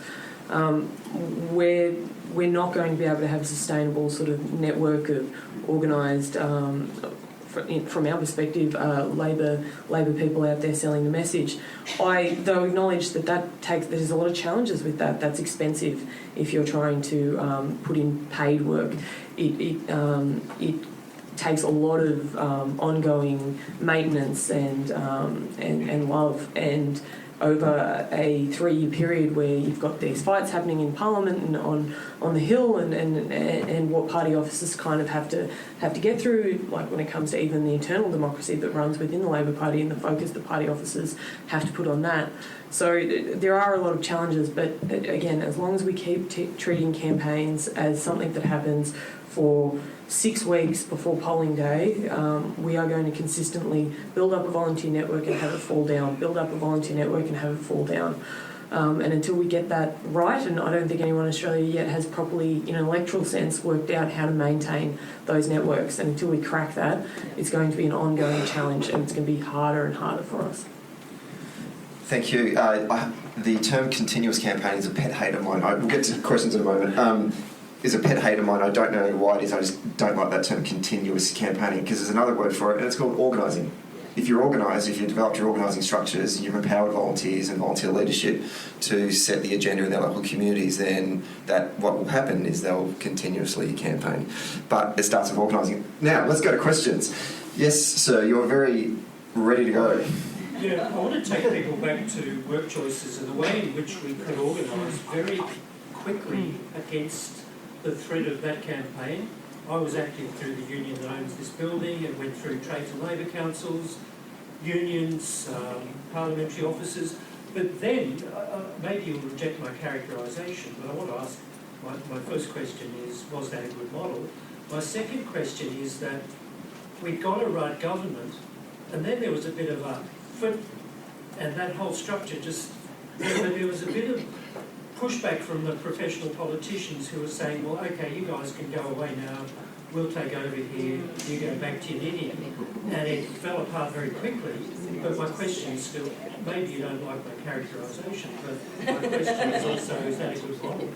we're not going to be able to have a sustainable sort of network of organised from our perspective, Labor people out there selling the message. I, though, acknowledge there's a lot of challenges with that. That's expensive if you're trying to put in paid work. It takes a lot of ongoing maintenance and love, and over a 3-year period where you've got these fights happening in Parliament and on the Hill and what party officers kind of have to get through, like when it comes to even the internal democracy that runs within the Labor Party and the focus the party officers have to put on that. So there are a lot of challenges, but again, as long as we keep treating campaigns as something that happens for 6 weeks before polling day, we are going to consistently build up a volunteer network and have it fall down, build up a volunteer network and have it fall down. And until we get that right, and I don't think anyone in Australia yet has properly, in an electoral sense, worked out how to maintain those networks, and until we crack that, it's going to be an ongoing challenge, and it's going to be harder and harder for us. Thank you. The term continuous campaign is a pet hate of mine. We'll get to questions in a moment. Is a pet hate of mine. I don't know why it is. I just don't like that term continuous campaigning, because there's another word for it, and it's called organising. If you're organised, if you've developed your organising structures, you've empowered volunteers and volunteer leadership to set the agenda in their local communities, then what will happen is they'll continuously campaign. But it starts with organising. Now, let's go to questions. Yes, sir, you're very ready to go. Yeah, I want to take people back to work choices and the way in which we could organise very quickly against the threat of that campaign. I was active through the union that owns this building and went through trades and labour councils, unions, parliamentary offices. But then, maybe you'll reject my characterisation, but I want to ask, my first question is, was that a good model? My second question is that we got a right government, and then there was a bit of a flip, and that whole structure just, there was a bit of pushback from the professional politicians who were saying, well, okay, you guys can go away now, we'll take over here, you go back to your knitting. And it fell apart very quickly. But my question is still, maybe you don't like my characterisation, but my question is also, is that a good model?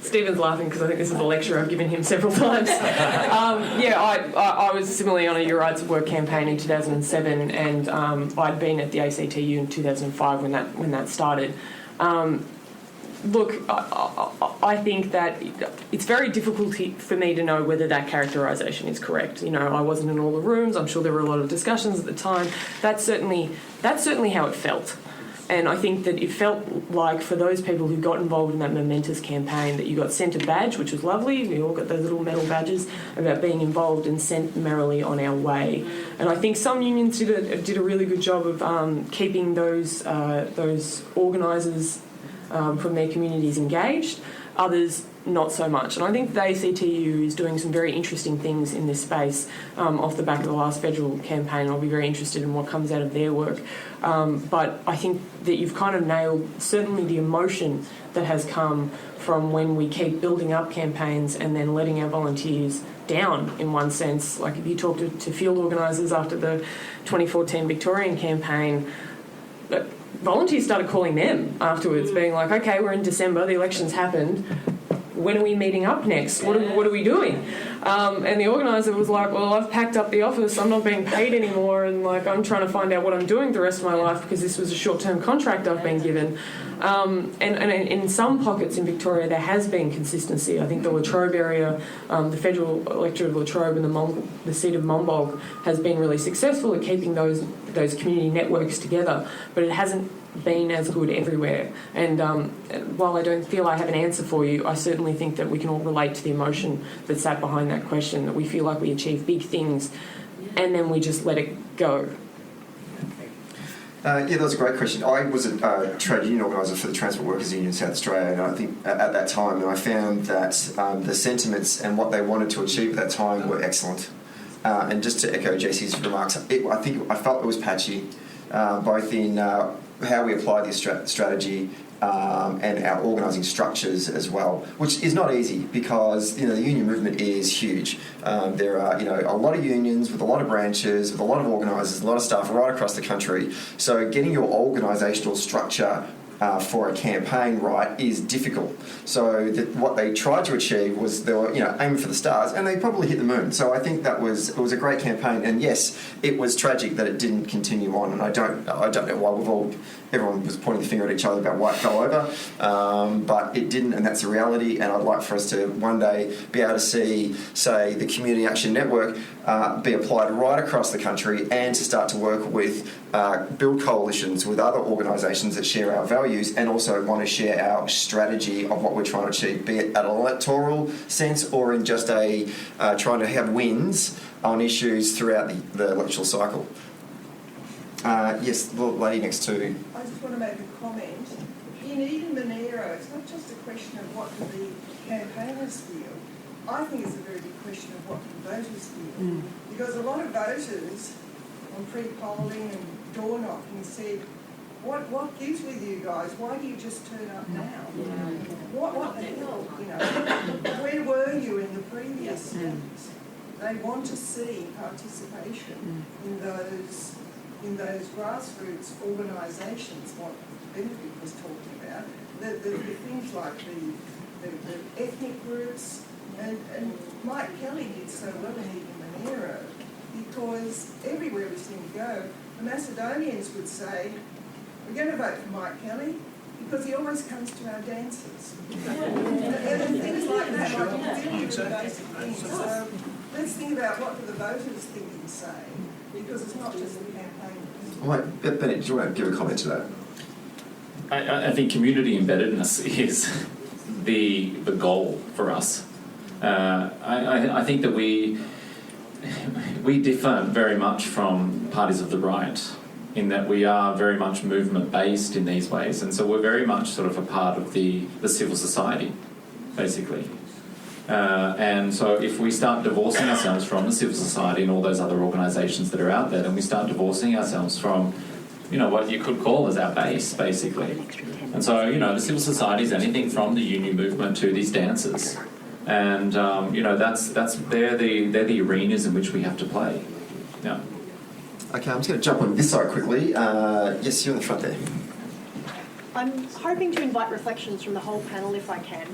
Stephen's laughing because I think this is a lecture I've given him several times. I was similarly on a Your Rights at Work campaign in 2007, and I'd been at the ACTU in 2005 when that started. Look, I think that it's very difficult for me to know whether that characterisation is correct. You know, I wasn't in all the rooms. I'm sure there were a lot of discussions at the time. That's certainly how it felt. And I think that it felt like for those people who got involved in that momentous campaign that you got sent a badge, which was lovely. We all got those little metal badges about being involved and sent merrily on our way. And I think some unions did a really good job of keeping those organisers from their communities engaged. Others not so much. And I think the ACTU is doing some very interesting things in this space off the back of the last federal campaign. I'll be very interested in what comes out of their work. But I think that you've kind of nailed certainly the emotion that has come from when we keep building up campaigns and then letting our volunteers down in one sense. Like if you talk to field organisers after the 2014 Victorian campaign, volunteers started calling them afterwards, being like, okay, we're in December, the election's happened, when are we meeting up next? What are we doing? And the organiser was like, well, I've packed up the office, I'm not being paid anymore, and like I'm trying to find out what I'm doing the rest of my life because this was a short-term contract I've been given. And in some pockets in Victoria there has been consistency. I think the Latrobe area, the federal electorate of Latrobe and the seat of Mombolg has been really successful at keeping those community networks together, but it hasn't been as good everywhere. And while I don't feel I have an answer for you, I certainly think that we can all relate to the emotion that sat behind that question, that we feel like we achieve big things and then we just let it go. That was a great question. I was a trade union organiser for the Transport Workers Union in South Australia, and I think at that time, and I found that the sentiments and what they wanted to achieve at that time were excellent. And just to echo Jessie's remarks, I felt it was patchy, both in how we apply this strategy and our organising structures as well, which is not easy because the union movement is huge. There are a lot of unions with a lot of branches, with a lot of organisers, a lot of staff right across the country. So getting your organisational structure for a campaign right is difficult. So what they tried to achieve was they were aiming for the stars, and they probably hit the moon. So I think it was a great campaign. And yes, it was tragic that it didn't continue on. And I don't know why everyone was pointing the finger at each other about why it fell over, but it didn't, and that's a reality. And I'd like for us to one day be able to see, say, the Community Action Network be applied right across the country, and to start to work with, build coalitions with other organisations that share our values and also want to share our strategy of what we're trying to achieve, be it at an electoral sense or in just a trying to have wins on issues throughout the electoral cycle. Yes, the lady next to. I just want to make a comment. In Eden Monero, it's not just a question of what do the campaigners feel. I think it's a very big question of what do the voters feel. Because a lot of voters on pre-polling and door knocking said, what gives with you guys? Why do you just turn up now? What the hell? Where were you in the previous steps? They want to see participation in those grassroots organisations, what Benefit was talking about, the things like the ethnic groups, and Mike Kelly did so well in Eden Monero, because everywhere we seem to go, the Macedonians would say, we're going to vote for Mike Kelly because he always comes to our dances. and things like that, like really basic things. So let's think about what do the voters think and say, because it's not just the campaign. Right, Bennett, do you want to give a comment to that? I think community embeddedness is the goal for us. I think that we differ very much from parties of the right in that we are very much movement based in these ways, and so we're very much sort of a part of the civil society, basically. And so if we start divorcing ourselves from the civil society and all those other organisations that are out there, then we start divorcing ourselves from, what you could call as our base, basically. And so, the civil society is anything from the union movement to these dances. And, they're the arenas in which we have to play. Yeah. Okay, I'm just going to jump on this side quickly. Yes, you're in the front there. I'm hoping to invite reflections from the whole panel if I can.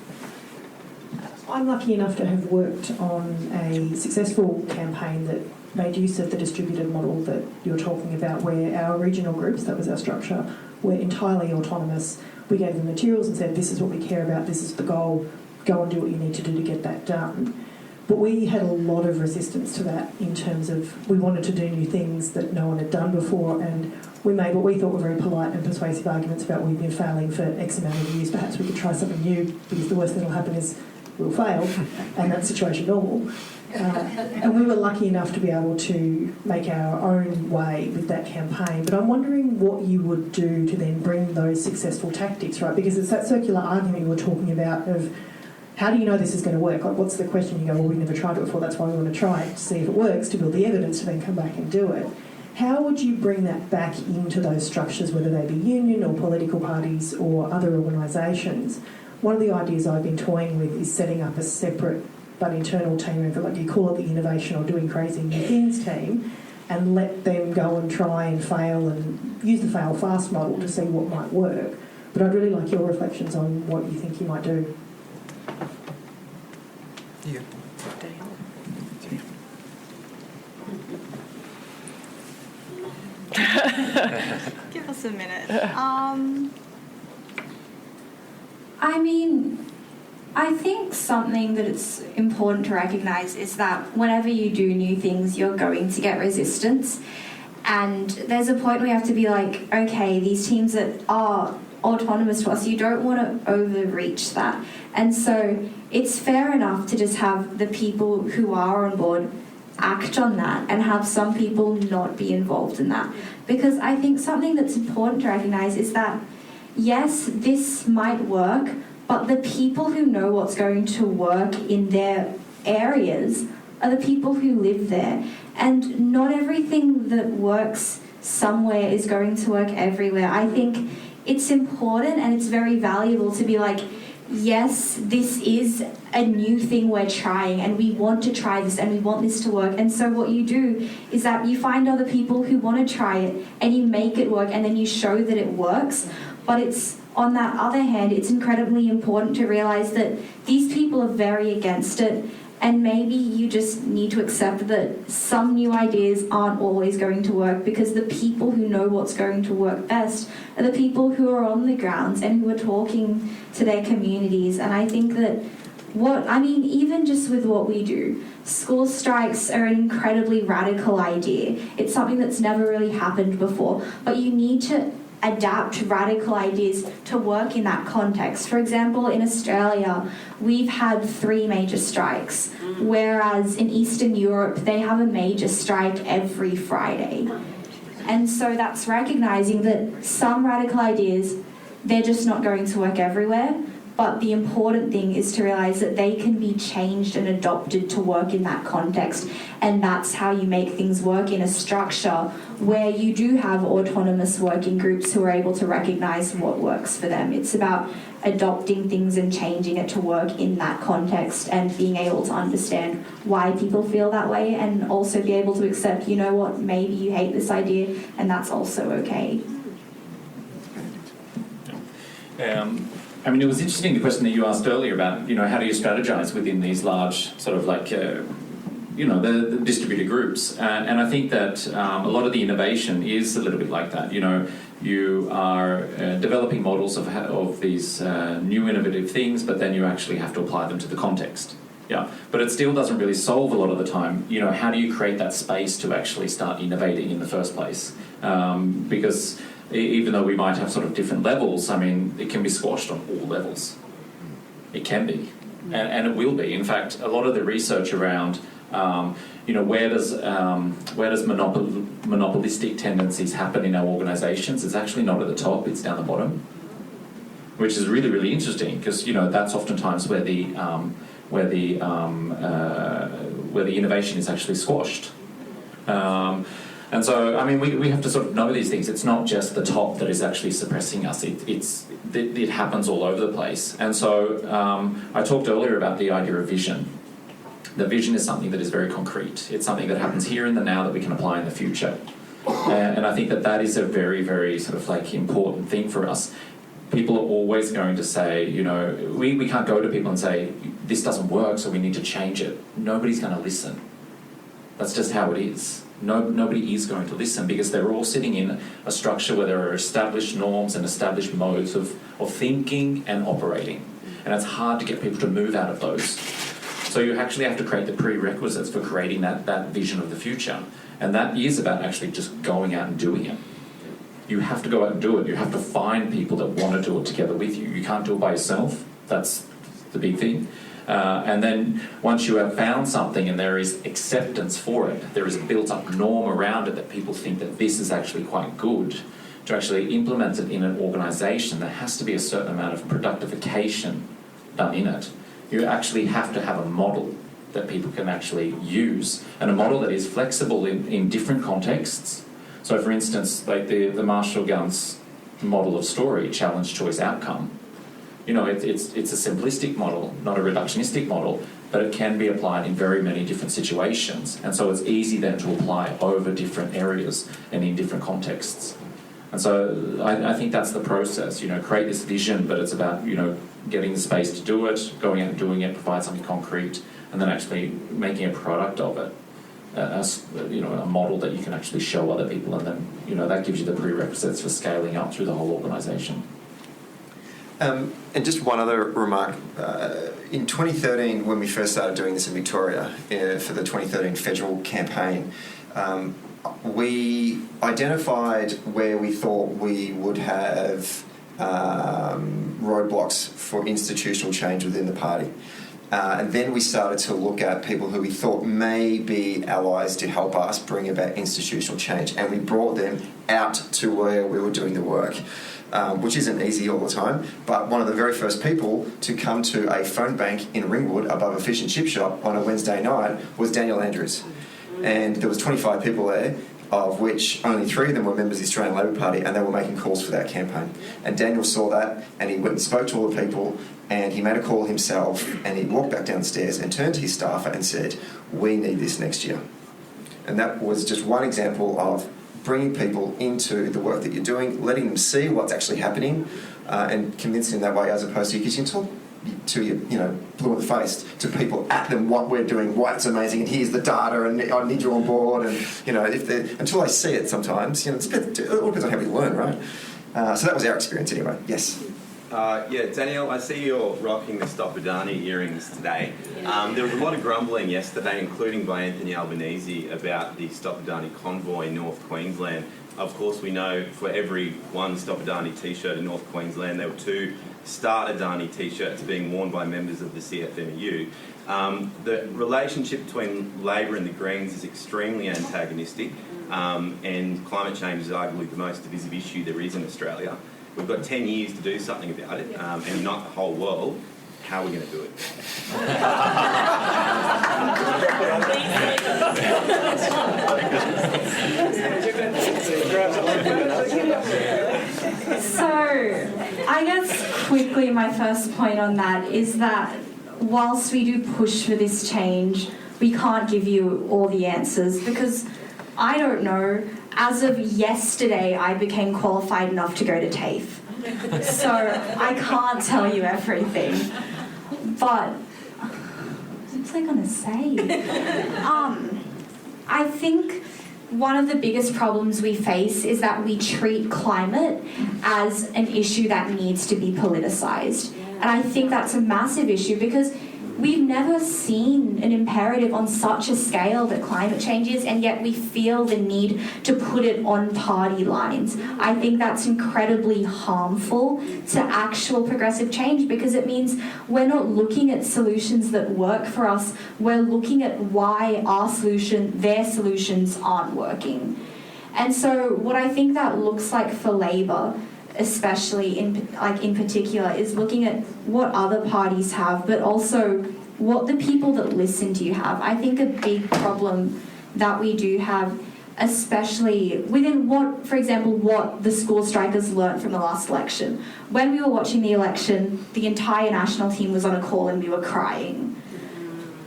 I'm lucky enough to have worked on a successful campaign that made use of the distributed model that you're talking about, where our regional groups, that was our structure, were entirely autonomous. We gave them materials and said, this is what we care about, this is the goal, go and do what you need to do to get that done. But we had a lot of resistance to that in terms of we wanted to do new things that no one had done before, and we made what we thought were very polite and persuasive arguments about we've been failing for X amount of years, perhaps we could try something new, because the worst thing that will happen is we'll fail, and that's situation normal. And we were lucky enough to be able to make our own way with that campaign. But I'm wondering what you would do to then bring those successful tactics, right? Because it's that circular argument you were talking about of how do you know this is going to work? Like, what's the question? You go, well, we've never tried it before, that's why we want to try it, to see if it works, to build the evidence, to then come back and do it. How would you bring that back into those structures, whether they be union or political parties or other organisations? One of the ideas I've been toying with is setting up a separate but internal team, like you call it the innovation or doing crazy new things team, and let them go and try and fail and use the fail fast model to see what might work. But I'd really like your reflections on what you think you might do. Yeah. Give us a minute. I think something that it's important to recognise is that whenever you do new things, you're going to get resistance. And there's a point where you have to be like, okay, these teams that are autonomous to us, you don't want to overreach that. And so it's fair enough to just have the people who are on board act on that and have some people not be involved in that. Because I think something that's important to recognise is that, yes, this might work, but the people who know what's going to work in their areas are the people who live there. And not everything that works somewhere is going to work everywhere. I think it's important and it's very valuable to be like, yes, this is a new thing we're trying and we want to try this and we want this to work. And so what you do is that you find other people who want to try it and you make it work and then you show that it works. But it's on that other hand, it's incredibly important to realise that these people are very against it, and maybe you just need to accept that some new ideas aren't always going to work, because the people who know what's going to work best are the people who are on the grounds and who are talking to their communities. And I think that even just with what we do, school strikes are an incredibly radical idea. It's something that's never really happened before, but you need to adapt radical ideas to work in that context. For example, in Australia, we've had 3 major strikes, whereas in Eastern Europe, they have a major strike every Friday. And so that's recognising that some radical ideas, they're just not going to work everywhere. But the important thing is to realise that they can be changed and adopted to work in that context. And that's how you make things work in a structure where you do have autonomous working groups who are able to recognise what works for them. It's about adopting things and changing it to work in that context, and being able to understand why people feel that way, and also be able to accept, you know what, maybe you hate this idea, and that's also okay. It was interesting, the question that you asked earlier about, how do you strategize within these large sort of like, the distributed groups. And I think that a lot of the innovation is a little bit like that. You are developing models of these new innovative things, but then you actually have to apply them to the context. Yeah, but it still doesn't really solve a lot of the time. How do you create that space to actually start innovating in the first place? Because even though we might have sort of different levels, it can be squashed on all levels. It can be, and it will be. In fact, a lot of the research around, where does monopolistic tendencies happen in our organisations? It's actually not at the top; it's down the bottom, which is really, really interesting, because that's oftentimes where the innovation is actually squashed. And so, we have to sort of know these things. It's not just the top that is actually suppressing us. It happens all over the place. And so, I talked earlier about the idea of vision. The vision is something that is very concrete. It's something that happens here in the now that we can apply in the future. And I think that is a very, very sort of like important thing for us. People are always going to say, we can't go to people and say, this doesn't work, so we need to change it. Nobody's going to listen. That's just how it is. Nobody is going to listen, because they're all sitting in a structure where there are established norms and established modes of thinking and operating. And it's hard to get people to move out of those. So you actually have to create the prerequisites for creating that vision of the future. And that is about actually just going out and doing it. You have to go out and do it. You have to find people that want to do it together with you. You can't do it by yourself. That's the big thing. And then once you have found something and there is acceptance for it, there is a built-up norm around it that people think that this is actually quite good, to actually implement it in an organisation, there has to be a certain amount of productification done in it. You actually have to have a model that people can actually use, and a model that is flexible in different contexts. So, for instance, like the Marshall Guns model of story, challenge, choice, outcome. It's a simplistic model, not a reductionistic model, but it can be applied in very many different situations. And so it's easy then to apply over different areas and in different contexts. And so I think that's the process, create this vision, but it's about, getting the space to do it, going out and doing it, provide something concrete, and then actually making a product of it, a model that you can actually show other people, and then, that gives you the prerequisites for scaling up through the whole organisation. And just one other remark. In 2013, when we first started doing this in Victoria, for the 2013 federal campaign, we identified where we thought we would have roadblocks for institutional change within the party. And then we started to look at people who we thought may be allies to help us bring about institutional change. And we brought them out to where we were doing the work. Which isn't easy all the time, but one of the very first people to come to a phone bank in Ringwood above a fish and chip shop on a Wednesday night was Danielle Andrews. And there was 25 people there, of which only 3 of them were members of the Australian Labor Party, and they were making calls for that campaign. And Daniel saw that, and he went and spoke to all the people, and he made a call himself, and he walked back down the stairs and turned to his staffer and said, "We need this next year." And that was just one example of bringing people into the work that you're doing, letting them see what's actually happening, and convince them that way, as opposed to, because you can talk to you blue in the face to people at them what we're doing, why it's amazing, and here's the data, and I need you on board, and if until they see it, sometimes it all depends on how we learn, right? So that was our experience anyway. Yes. Danielle, I see you're rocking the Stop Adani earrings today. There was a lot of grumbling yesterday, including by Anthony Albanese, about the Stop Adani convoy in North Queensland. Of course, we know for every one Stop Adani t-shirt in North Queensland, there were 2 Start Adani t-shirts being worn by members of the CFMEU. The relationship between Labor and the Greens is extremely antagonistic, and climate change is arguably the most divisive issue there is in Australia. We've got 10 years to do something about it, and not the whole world. How are we going to do it? So, I guess quickly my first point on that is that whilst we do push for this change, we can't give you all the answers, because I don't know. As of yesterday, I became qualified enough to go to TAFE. So I can't tell you everything. But what was I going to say? I think one of the biggest problems we face is that we treat climate as an issue that needs to be politicised. And I think that's a massive issue, because we've never seen an imperative on such a scale that climate change is, and yet we feel the need to put it on party lines. I think that's incredibly harmful to actual progressive change, because it means we're not looking at solutions that work for us, we're looking at why their solutions aren't working. And so what I think that looks like for Labor, especially in particular, is looking at what other parties have, but also what the people that listen to you have. I think a big problem that we do have, especially within what the school strikers learnt from the last election. When we were watching the election, the entire national team was on a call and we were crying.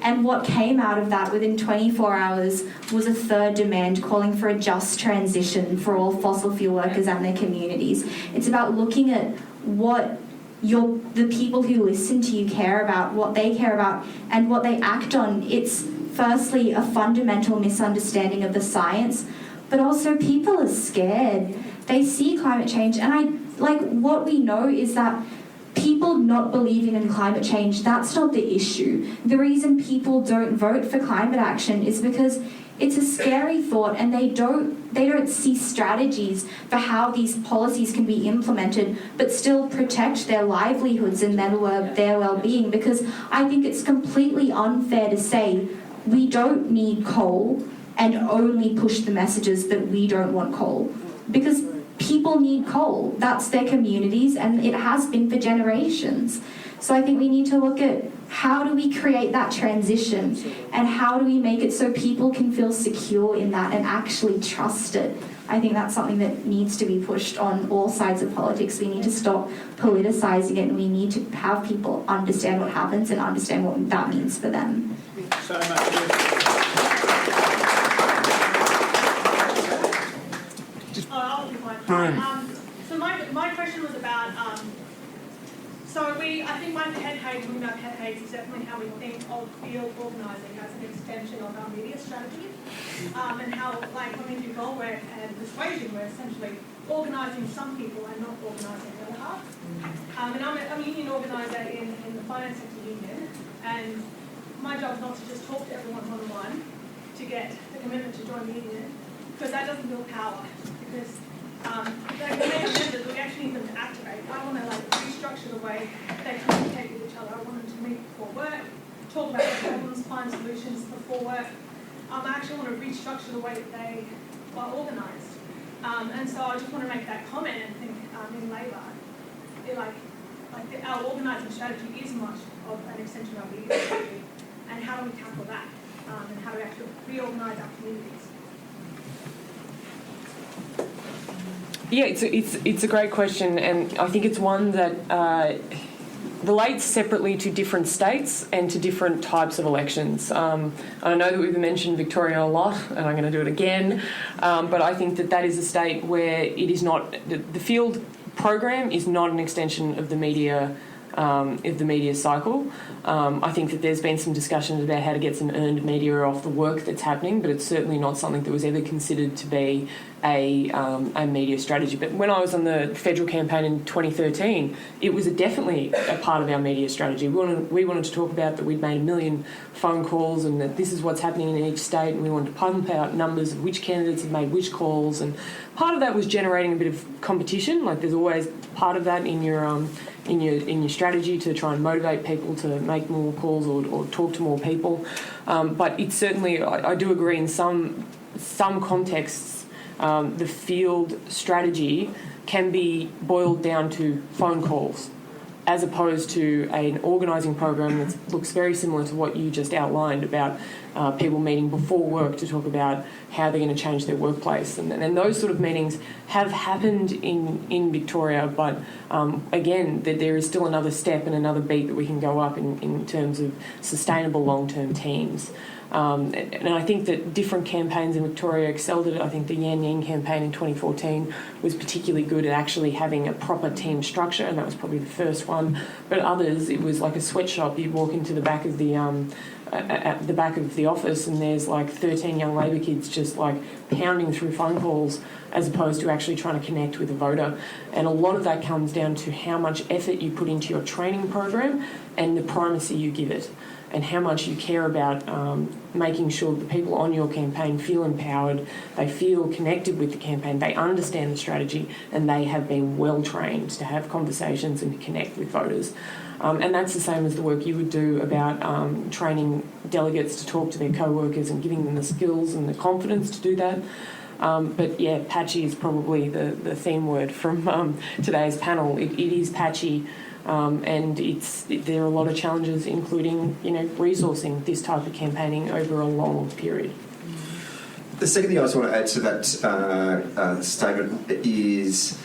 And what came out of that within 24 hours was a third demand calling for a just transition for all fossil fuel workers and their communities. It's about looking at what the people who listen to you care about, what they care about, and what they act on. It's firstly a fundamental misunderstanding of the science, but also people are scared. They see climate change, and what we know is that people not believing in climate change, that's not the issue. The reason people don't vote for climate action is because it's a scary thought, and they don't see strategies for how these policies can be implemented but still protect their livelihoods and their well-being, because I think it's completely unfair to say we don't need coal and only push the messages that we don't want coal, because people need coal. That's their communities, and it has been for generations. So I think we need to look at how do we create that transition, and how do we make it so people can feel secure in that and actually trust it. I think that's something that needs to be pushed on all sides of politics. We need to stop politicising it, and we need to have people understand what happens and understand what that means for them. So much. So my question was about, I think my pet hate, talking about pet hates, is definitely how we think of field organising as an extension of our media strategy, and how, when we do goal work and persuasion, we're essentially organising some people and not organising the other half. And I'm a union organiser in the finance sector union, and my job is not to just talk to everyone one-on-one to get the commitment to join the union, because that doesn't build power, because members, we actually need them to activate. I want to restructure the way they communicate with each other. I want them to meet before work, talk about their problems, find solutions before work. I actually want to restructure the way that they are organised. And so I just want to make that comment and think in Labor, our organising strategy is much of an extension of our media strategy. And how do we tackle that? And how do we actually reorganise our communities? Yeah, it's a great question, and I think it's one that relates separately to different states and to different types of elections. I know that we've mentioned Victorian a lot, and I'm going to do it again, but I think that is a state where it is not the field program is not an extension of the media cycle. I think that there's been some discussions about how to get some earned media off the work that's happening, but it's certainly not something that was ever considered to be a media strategy. But when I was on the federal campaign in 2013, it was definitely a part of our media strategy. We wanted to talk about that we'd made 1 million phone calls and that this is what's happening in each state, and we wanted to pump out numbers of which candidates had made which calls. And part of that was generating a bit of competition. Like there's always part of that in your strategy to try and motivate people to make more calls or talk to more people. But it's certainly, I do agree, in some contexts, the field strategy can be boiled down to phone calls, as opposed to an organising program that looks very similar to what you just outlined about people meeting before work to talk about how they're going to change their workplace. And those sort of meetings have happened in Victoria, but again, there is still another step and another beat that we can go up in terms of sustainable long-term teams. And I think that different campaigns in Victoria excelled at it. I think the Yan Yan campaign in 2014 was particularly good at actually having a proper team structure, and that was probably the first one. But others, it was like a sweatshop. You'd walk into the back of the at the back of the office, and there's like 13 young Labor kids just like pounding through phone calls, as opposed to actually trying to connect with a voter. And a lot of that comes down to how much effort you put into your training program and the primacy you give it, and how much you care about making sure that the people on your campaign feel empowered, they feel connected with the campaign, they understand the strategy, and they have been well trained to have conversations and to connect with voters. And that's the same as the work you would do about training delegates to talk to their co-workers and giving them the skills and the confidence to do that. But yeah, patchy is probably the theme word from today's panel. It is patchy. And there are a lot of challenges, including resourcing this type of campaigning over a long period. The second thing I just want to add to that statement is,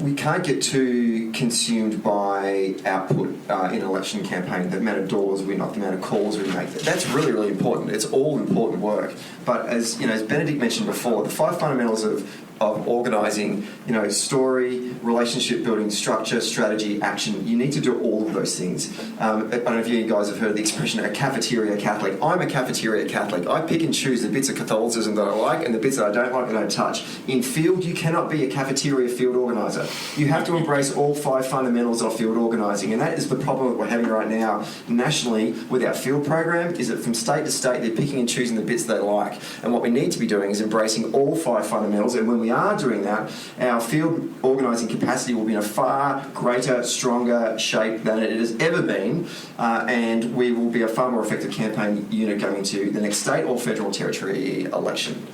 we can't get too consumed by output in an election campaign, the amount of doors we knock, the amount of calls we make. That's really, really important. It's all important work. But as Benedict mentioned before, the 5 fundamentals of organising, story, relationship building, structure, strategy, action. You need to do all of those things. I don't know if you guys have heard the expression, a cafeteria Catholic. I'm a cafeteria Catholic. I pick and choose the bits of Catholicism that I like and the bits that I don't like and don't touch. In field, you cannot be a cafeteria field organiser. You have to embrace all 5 fundamentals of field organising, and that is the problem that we're having right now nationally with our field program, is that from state to state, they're picking and choosing the bits they like. And what we need to be doing is embracing all 5 fundamentals, and when we are doing that, our field organising capacity will be in a far greater, stronger shape than it has ever been, and we will be a far more effective campaign unit going into the next state or federal territory election.